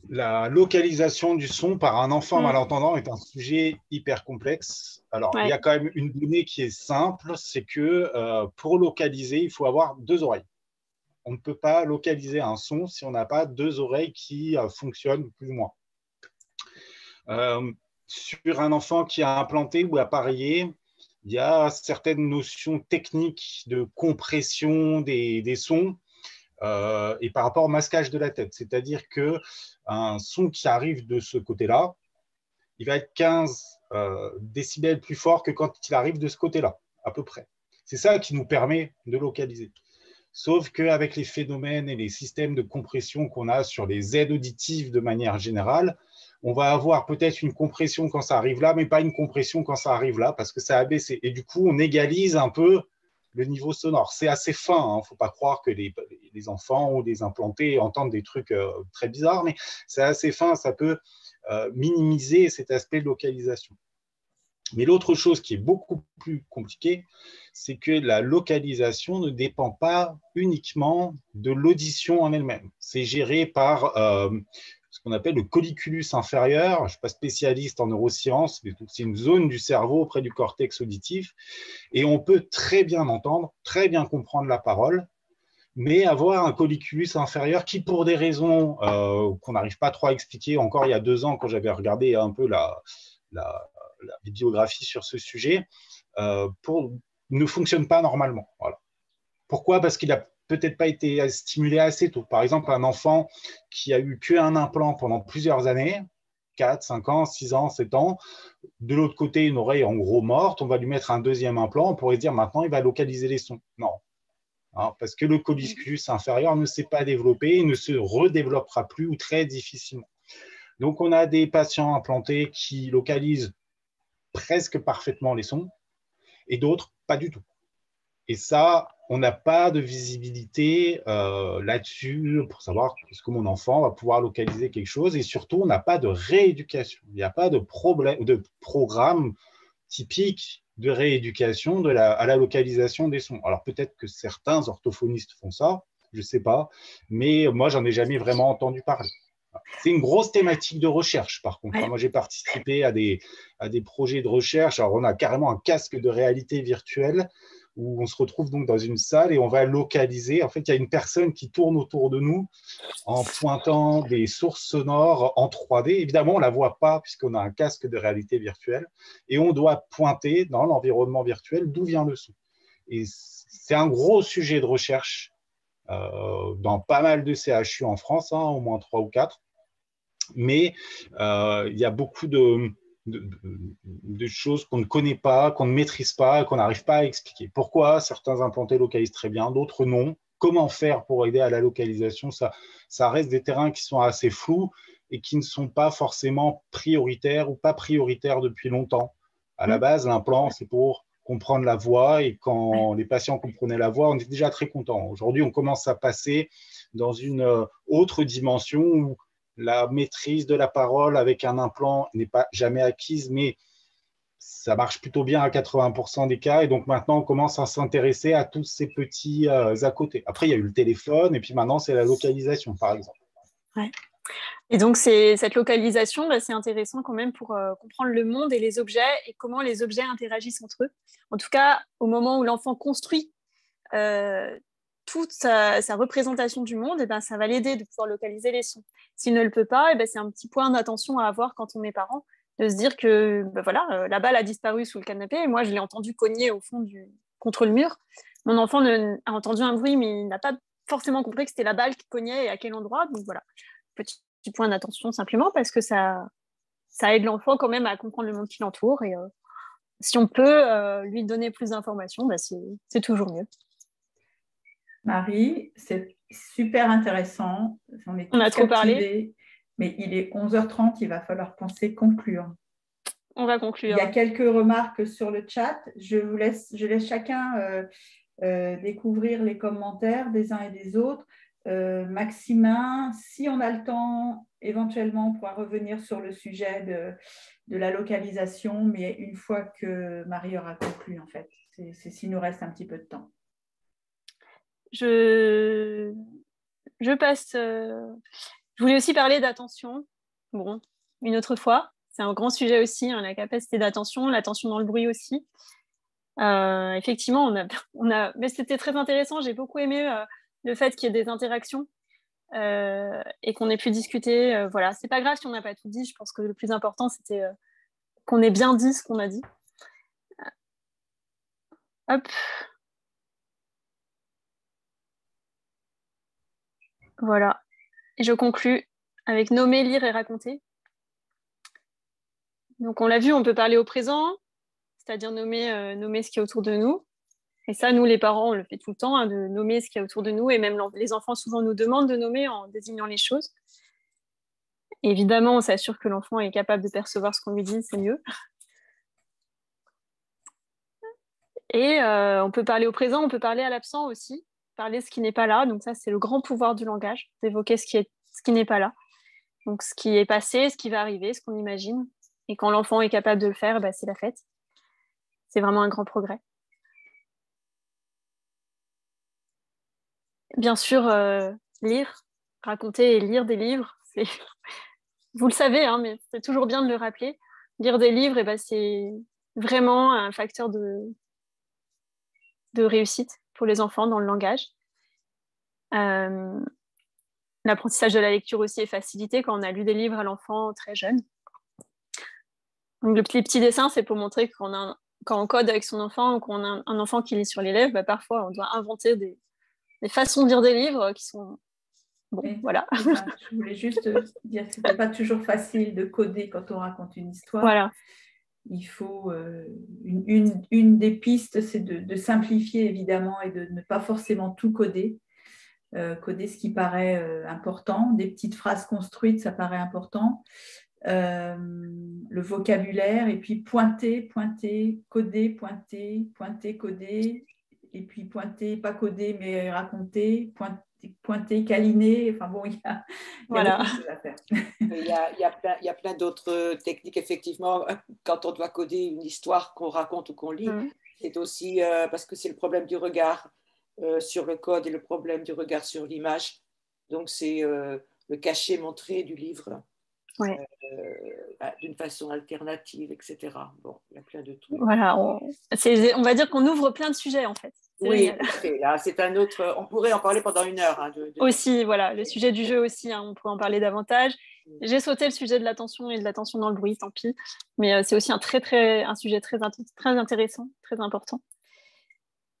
la localisation du son par un enfant malentendant est un sujet hyper complexe. Alors, il y a quand même une donnée qui est simple, c'est que pour localiser, il faut avoir 2 oreilles. On ne peut pas localiser un son si on n'a pas 2 oreilles qui fonctionnent plus ou moins. Sur un enfant qui a implanté ou appareillé, il y a certaines notions techniques de compression des sons et par rapport au masquage de la tête. C'est-à-dire qu'un son qui arrive de ce côté-là, il va être 15 décibels plus fort que quand il arrive de ce côté-là, à peu près. C'est ça qui nous permet de localiser. Sauf qu'avec les phénomènes et les systèmes de compression qu'on a sur les aides auditives de manière générale, on va avoir peut-être une compression quand ça arrive là, mais pas une compression quand ça arrive là, parce que ça a baissé. Et du coup, on égalise un peu le niveau sonore. C'est assez fin, il ne faut pas croire que les enfants ou les implantés entendent des trucs très bizarres, mais c'est assez fin, ça peut minimiser cet aspect de localisation. Mais l'autre chose qui est beaucoup plus compliquée, c'est que la localisation ne dépend pas uniquement de l'audition en elle-même. C'est géré par ce qu'on appelle le colliculus inférieur. Je ne suis pas spécialiste en neurosciences, mais c'est une zone du cerveau près du cortex auditif. Et on peut très bien entendre, très bien comprendre la parole, mais avoir un colliculus inférieur qui, pour des raisons qu'on n'arrive pas trop à expliquer, encore il y a 2 ans, quand j'avais regardé un peu la bibliographie sur ce sujet, ne fonctionne pas normalement. Voilà. Pourquoi ? Parce qu'il n'a peut-être pas été stimulé assez tôt. Par exemple, un enfant qui a eu qu'un implant pendant plusieurs années, 4, 5 ans, 6 ans, 7 ans, de l'autre côté, une oreille en gros morte, on va lui mettre un 2e implant, on pourrait se dire maintenant, il va localiser les sons. Non. Hein, parce que le colliculus inférieur ne s'est pas développé, il ne se redéveloppera plus ou très difficilement. Donc, on a des patients implantés qui localisent presque parfaitement les sons et d'autres pas du tout. Et ça, on n'a pas de visibilité là-dessus pour savoir est-ce que mon enfant va pouvoir localiser quelque chose, et surtout, on n'a pas de rééducation. Il n'y a pas de programme typique de rééducation à la localisation des sons. Alors peut-être que certains orthophonistes font ça, je ne sais pas, mais moi, j'en ai jamais vraiment entendu parler. C'est une grosse thématique de recherche, par contre. Moi, j'ai participé à des projets de recherche. Alors, on a carrément un casque de réalité virtuelle où on se retrouve donc dans une salle et on va localiser. En fait, il y a une personne qui tourne autour de nous en pointant des sources sonores en 3D. Évidemment, on ne la voit pas puisqu'on a un casque de réalité virtuelle et on doit pointer dans l'environnement virtuel d'où vient le son. Et c'est un gros sujet de recherche dans pas mal de CHU en France, au moins 3 ou 4. Mais il y a beaucoup de choses qu'on ne connaît pas, qu'on ne maîtrise pas, qu'on n'arrive pas à expliquer. Pourquoi certains implantés localisent très bien, d'autres non? Comment faire pour aider à la localisation? Ça reste des terrains qui sont assez flous et qui ne sont pas forcément prioritaires ou pas prioritaires depuis longtemps. À la base, l'implant, c'est pour comprendre la voix, et quand les patients comprenaient la voix, on était déjà très contents. Aujourd'hui, on commence à passer dans une autre dimension où la maîtrise de la parole avec un implant n'est pas jamais acquise, mais ça marche plutôt bien à 80% des cas. Et donc maintenant, on commence à s'intéresser à tous ces petits à côté. Après, il y a eu le téléphone, et puis maintenant, c'est la localisation, par exemple. Ouais. Et donc, cette localisation, c'est intéressant quand même pour comprendre le monde et les objets et comment les objets interagissent entre eux. En tout cas, au moment où l'enfant construit toute sa représentation du monde, ça va l'aider de pouvoir localiser les sons. S'il ne le peut pas, c'est un petit point d'attention à avoir quand on est parent, de se dire que la balle a disparu sous le canapé et moi, je l'ai entendu cogner au fond contre le mur. Mon enfant a entendu un bruit, mais il n'a pas forcément compris que c'était la balle qui cognait et à quel endroit. Donc voilà, petit point d'attention simplement parce que ça aide l'enfant quand même à comprendre le monde qui l'entoure. Et si on peut lui donner plus d'informations, c'est toujours mieux. Marie, c'est super intéressant. On a trop parlé. Mais il est 11h30, il va falloir penser conclure. On va conclure. Il y a quelques remarques sur le chat. Je laisse chacun découvrir les commentaires des uns et des autres. Maximin, si on a le temps, éventuellement, on pourra revenir sur le sujet de la localisation, mais une fois que Marie aura conclu, en fait. C'est s'il nous reste un petit peu de temps. Je passe. Je voulais aussi parler d'attention. Bon, une autre fois. C'est un grand sujet aussi, la capacité d'attention, l'attention dans le bruit aussi. Effectivement, mais c'était très intéressant. J'ai beaucoup aimé le fait qu'il y ait des interactions et qu'on ait pu discuter. Voilà, c'est pas grave si on n'a pas tout dit. Je pense que le plus important, c'était qu'on ait bien dit ce qu'on a dit. Hop. Voilà. Et je conclus avec nommer, lire et raconter. Donc, on l'a vu, on peut parler au présent, c'est-à-dire nommer ce qui est autour de nous. Et ça, nous, les parents, on le fait tout le temps, de nommer ce qui est autour de nous. Et même les enfants, souvent, nous demandent de nommer en désignant les choses. Et évidemment, on s'assure que l'enfant est capable de percevoir ce qu'on lui dit, c'est mieux. Et on peut parler au présent, on peut parler à l'absent aussi, parler ce qui n'est pas là. Donc ça, c'est le grand pouvoir du langage, d'évoquer ce qui n'est pas là. Donc ce qui est passé, ce qui va arriver, ce qu'on imagine. Et quand l'enfant est capable de le faire, c'est la fête. C'est vraiment un grand progrès. Bien sûr, lire, raconter et lire des livres, vous le savez, mais c'est toujours bien de le rappeler. Lire des livres, c'est vraiment un facteur de réussite pour les enfants dans le langage. L'apprentissage de la lecture aussi est facilité quand on a lu des livres à l'enfant très jeune. Donc, les petits dessins, c'est pour montrer que quand on code avec son enfant ou qu'on a un enfant qui lit sur les lèvres, parfois on doit inventer des façons de lire des livres qui sont... Bon, oui, voilà. Je voulais juste dire que ce n'est pas toujours facile de coder quand on raconte une histoire. Voilà. Il faut... une des pistes, c'est de simplifier, évidemment, et de ne pas forcément tout coder. Coder ce qui paraît important. Des petites phrases construites, ça paraît important. Le vocabulaire, et puis pointer, coder, coder, et puis pointer, pas coder, mais raconter, pointer, câliner. Enfin bon, il y a beaucoup de choses à faire. Il y a plein d'autres techniques, effectivement, quand on doit coder une histoire qu'on raconte ou qu'on lit. C'est aussi parce que c'est le problème du regard sur le code et le problème du regard sur l'image. Donc, c'est le caché montré du livre. Ouais. D'une façon alternative, etc. Bon, il y a plein de trucs. Voilà, on va dire qu'on ouvre plein de sujets en fait. Oui, là, c'est un autre. On pourrait en parler pendant une heure. Aussi, voilà, le sujet du jeu aussi, on pourrait en parler davantage. J'ai sauté le sujet de l'attention et de l'attention dans le bruit, tant pis. Mais c'est aussi un sujet très intéressant, très important.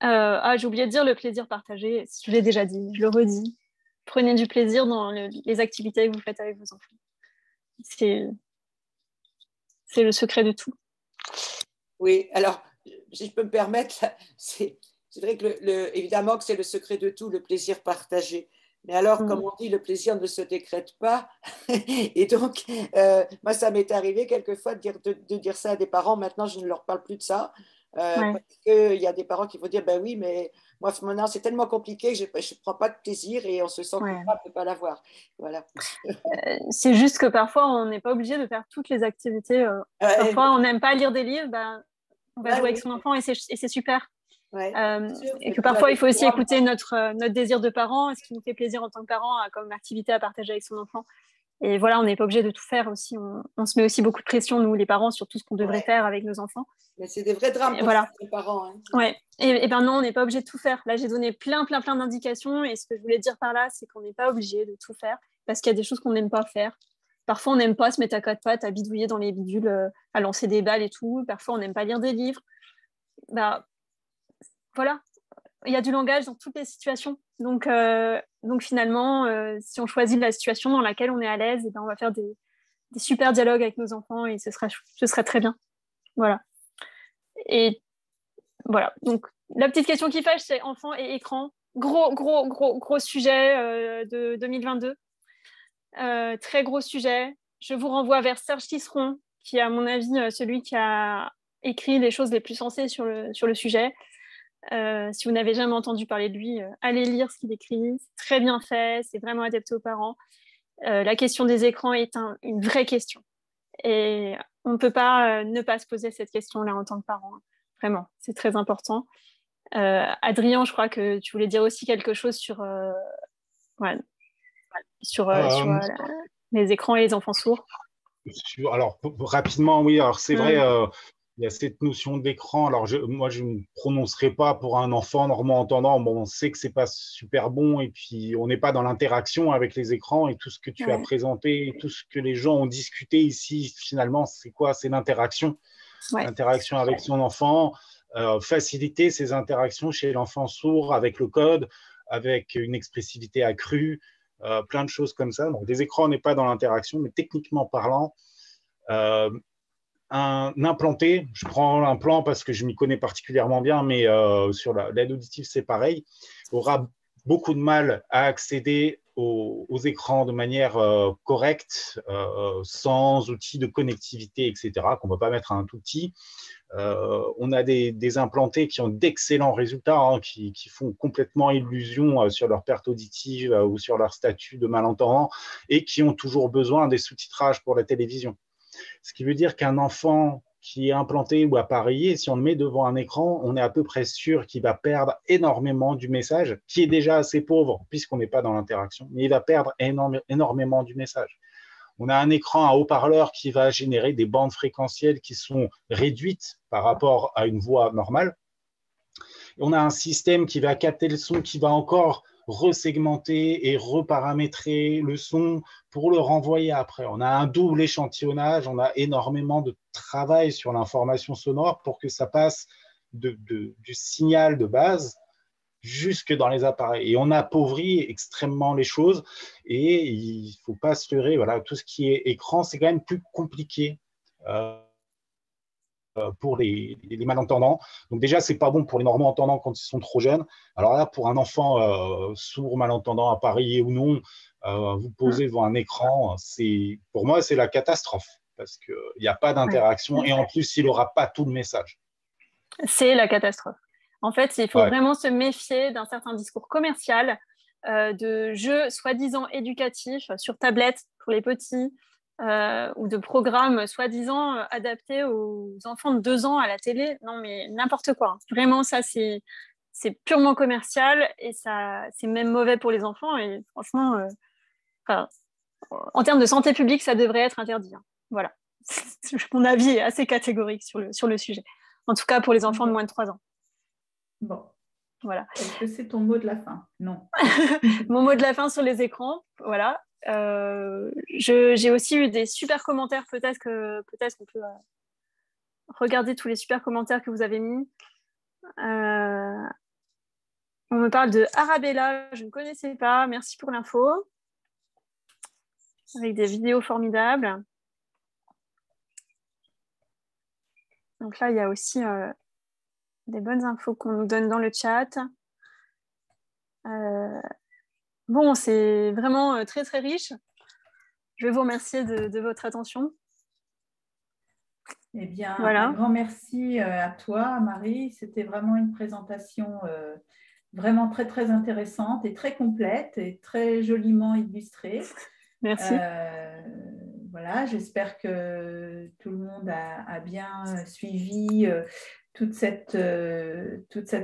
J'ai oublié de dire le plaisir partagé. Je l'ai déjà dit, je le redis. Prenez du plaisir dans les activités que vous faites avec vos enfants. C'est le secret de tout. Oui, alors, si je peux me permettre, c'est vrai que évidemment que c'est le secret de tout, le plaisir partagé. Mais alors, comme on dit, le plaisir ne se décrète pas. Et donc, moi, ça m'est arrivé quelquefois de dire ça à des parents. Maintenant, je ne leur parle plus de ça. Parce qu'il y a des parents qui vont dire, oui, mais moi, maintenant, c'est tellement compliqué que je ne prends pas de plaisir et on se sent coupable de ne pas l'avoir. Voilà. C'est juste que parfois, on n'est pas obligé de faire toutes les activités. Parfois, on n'aime pas lire des livres, on va jouer avec son enfant et c'est super. Et que parfois, il faut aussi écouter notre désir de parent, ce qui nous fait plaisir en tant que parent comme activité à partager avec son enfant. Et voilà, on n'est pas obligé de tout faire aussi. On se met aussi beaucoup de pression, nous, les parents, sur tout ce qu'on devrait faire avec nos enfants. Mais c'est des vrais drames pour les parents. Hein. Ouais. Et ben non, on n'est pas obligé de tout faire. Là, j'ai donné plein d'indications. Et ce que je voulais dire par là, c'est qu'on n'est pas obligé de tout faire parce qu'il y a des choses qu'on n'aime pas faire. Parfois, on n'aime pas se mettre à quatre pattes, à bidouiller dans les bidules, à lancer des balles et tout. Parfois, on n'aime pas lire des livres. Bah, voilà. Il y a du langage dans toutes les situations. Donc finalement, si on choisit la situation dans laquelle on est à l'aise, et ben on va faire des super dialogues avec nos enfants et ce sera très bien. Voilà. Et voilà. Donc, la petite question qui fâche, c'est enfants et écran. Gros sujet de 2022. Très gros sujet. Je vous renvoie vers Serge Tisseron, qui est, à mon avis, celui qui a écrit les choses les plus sensées sur le sujet. Si vous n'avez jamais entendu parler de lui, allez lire ce qu'il écrit. C'est très bien fait, c'est vraiment adapté aux parents. La question des écrans est une vraie question. Et on ne peut pas ne pas se poser cette question-là en tant que parent. Vraiment, c'est très important. Adrien, je crois que tu voulais dire aussi quelque chose sur les écrans et les enfants sourds. Alors, rapidement, oui. Alors, c'est vrai, il y a cette notion d'écran. Alors, moi, je ne me prononcerai pas pour un enfant normand-entendant. Bon, on sait que ce n'est pas super bon et puis on n'est pas dans l'interaction avec les écrans et tout ce que tu as présenté, tout ce que les gens ont discuté ici, finalement, c'est quoi? C'est l'interaction. L'interaction avec son enfant, faciliter ces interactions chez l'enfant sourd avec le code, avec une expressivité accrue, plein de choses comme ça. Donc, des écrans, on n'est pas dans l'interaction, mais techniquement parlant, un implanté, je prends un plan parce que je m'y connais particulièrement bien, mais sur l'aide auditive, c'est pareil, aura beaucoup de mal à accéder aux écrans de manière correcte, sans outils de connectivité, etc., qu'on ne va pas mettre à un tout petit. On a des implantés qui ont d'excellents résultats, hein, qui font complètement illusion sur leur perte auditive ou sur leur statut de malentendant et qui ont toujours besoin des sous-titrages pour la télévision. Ce qui veut dire qu'un enfant qui est implanté ou appareillé, si on le met devant un écran, on est à peu près sûr qu'il va perdre énormément du message, qui est déjà assez pauvre puisqu'on n'est pas dans l'interaction, mais il va perdre énormément du message. On a un écran à haut-parleur qui va générer des bandes fréquentielles qui sont réduites par rapport à une voix normale. Et on a un système qui va capter le son, qui va encore resegmenter et reparamétrer le son pour le renvoyer après. On a un double échantillonnage, on a énormément de travail sur l'information sonore pour que ça passe du signal de base jusque dans les appareils. Et on appauvrit extrêmement les choses et il ne faut pas se leurrer. Voilà, tout ce qui est écran, c'est quand même plus compliqué pour les malentendants. Donc déjà, ce n'est pas bon pour les normaux-entendants quand ils sont trop jeunes. Alors là, pour un enfant sourd, malentendant, appareillé ou non, vous posez devant un écran, pour moi, c'est la catastrophe parce qu'il n'y a pas d'interaction et en plus, il n'aura pas tout le message. C'est la catastrophe. En fait, il faut vraiment se méfier d'un certain discours commercial, de jeux soi-disant éducatifs sur tablette pour les petits, ou de programmes soi-disant adaptés aux enfants de 2 ans à la télé. Non, mais n'importe quoi. Vraiment, ça, c'est purement commercial et c'est même mauvais pour les enfants. Et franchement, en termes de santé publique, ça devrait être interdit. Hein. Voilà. Mon avis est assez catégorique sur le sujet. En tout cas, pour les enfants de moins de 3 ans. Bon. Voilà. Est-ce que c'est ton mot de la fin? Non. Mon mot de la fin sur les écrans, voilà. J'ai aussi eu des super commentaires. Peut-être qu'on peut regarder tous les super commentaires que vous avez mis. On me parle de Arabella, je ne connaissais pas. Merci pour l'info. Avec des vidéos formidables. Donc là, il y a aussi des bonnes infos qu'on nous donne dans le chat. Bon, c'est vraiment très, très riche. Je vais vous remercier de votre attention. Eh bien, voilà. Un grand merci à toi, Marie. C'était vraiment une présentation vraiment très, très intéressante et très complète et très joliment illustrée. Merci. Voilà, j'espère que tout le monde a bien suivi toute cette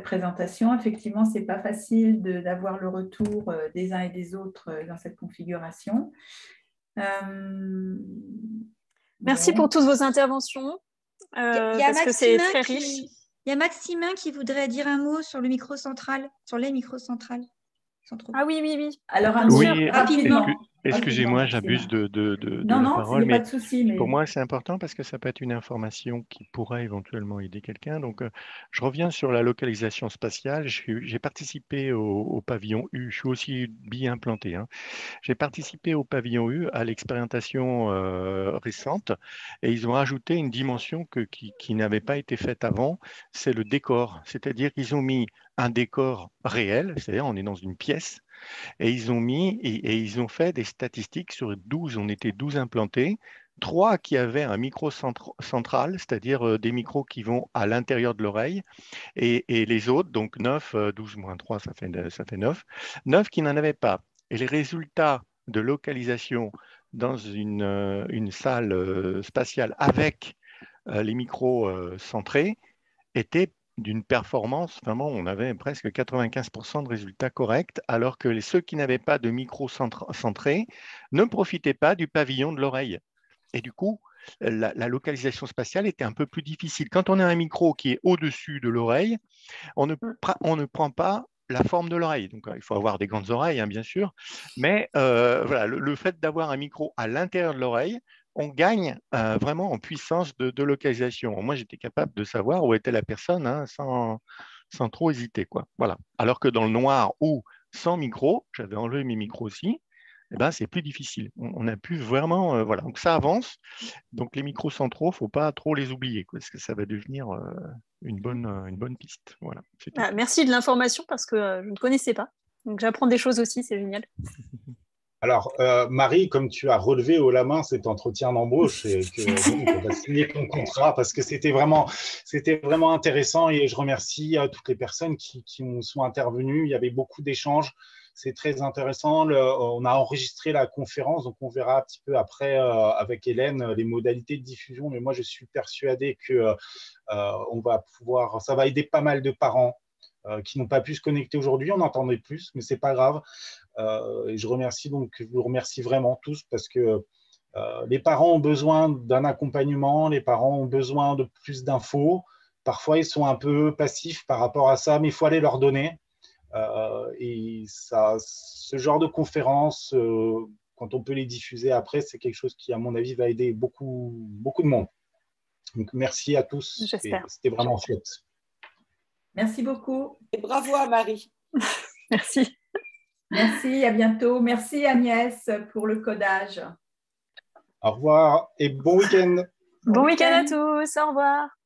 présentation. Effectivement, ce n'est pas facile d'avoir le retour des uns et des autres dans cette configuration. Merci pour toutes vos interventions, parce que c'est très riche. Il y a Maximin qui voudrait dire un mot sur le microcentral, sur les microcentrales. Ah oui, oui, oui. Alors, rapidement. Excusez-moi, j'abuse de la parole, mais pas de souci, mais pour moi, c'est important parce que ça peut être une information qui pourrait éventuellement aider quelqu'un. Donc, je reviens sur la localisation spatiale. J'ai participé au pavillon U. Je suis aussi bi-implanté, hein. J'ai participé au pavillon U à l'expérimentation récente et ils ont rajouté une dimension qui n'avait pas été faite avant, c'est le décor. C'est-à-dire qu'ils ont mis un décor réel, c'est-à-dire on est dans une pièce, et ils ont mis et ils ont fait des statistiques sur 12, on était 12 implantés, 3 qui avaient un micro central, c'est-à-dire des micros qui vont à l'intérieur de l'oreille, et les autres, donc 9, 12 moins 3, ça fait 9, 9 qui n'en avaient pas. Et les résultats de localisation dans une salle spatiale avec les micros centrés étaient d'une performance, vraiment, on avait presque 95% de résultats corrects, alors que ceux qui n'avaient pas de micro centré ne profitaient pas du pavillon de l'oreille. Et du coup, la localisation spatiale était un peu plus difficile. Quand on a un micro qui est au-dessus de l'oreille, on ne prend pas la forme de l'oreille. Donc, il faut avoir des grandes oreilles, hein, bien sûr. Mais voilà, le fait d'avoir un micro à l'intérieur de l'oreille, on gagne vraiment en puissance de localisation. Moi, j'étais capable de savoir où était la personne, hein, sans trop hésiter, quoi. Voilà. Alors que dans le noir ou sans micro, j'avais enlevé mes micros aussi, eh ben, c'est plus difficile. On a pu vraiment... voilà. Donc, ça avance. Donc, les micros centraux, il ne faut pas trop les oublier, quoi, parce que ça va devenir une bonne piste. Voilà. Merci de l'information, parce que je ne connaissais pas. Donc, j'apprends des choses aussi, c'est génial. Alors, Marie, comme tu as relevé haut la main cet entretien d'embauche et que on va signer ton contrat parce que c'était vraiment intéressant et je remercie toutes les personnes qui sont intervenues. Il y avait beaucoup d'échanges. C'est très intéressant. On a enregistré la conférence, donc on verra un petit peu après avec Hélène les modalités de diffusion. Mais moi, je suis persuadé que on va pouvoir, ça va aider pas mal de parents qui n'ont pas pu se connecter aujourd'hui. On entendait plus, mais c'est pas grave. Et je vous remercie vraiment tous parce que les parents ont besoin d'un accompagnement, les parents ont besoin de plus d'infos. Parfois, ils sont un peu passifs par rapport à ça, mais il faut aller leur donner. Et ça, ce genre de conférences, quand on peut les diffuser après, c'est quelque chose qui, à mon avis, va aider beaucoup, beaucoup de monde. Donc, merci à tous. C'était vraiment chouette. Merci beaucoup. Et bravo à Marie. Merci. Merci, à bientôt. Merci Agnès pour le codage. Au revoir et bon week-end. Bon week-end à tous, au revoir.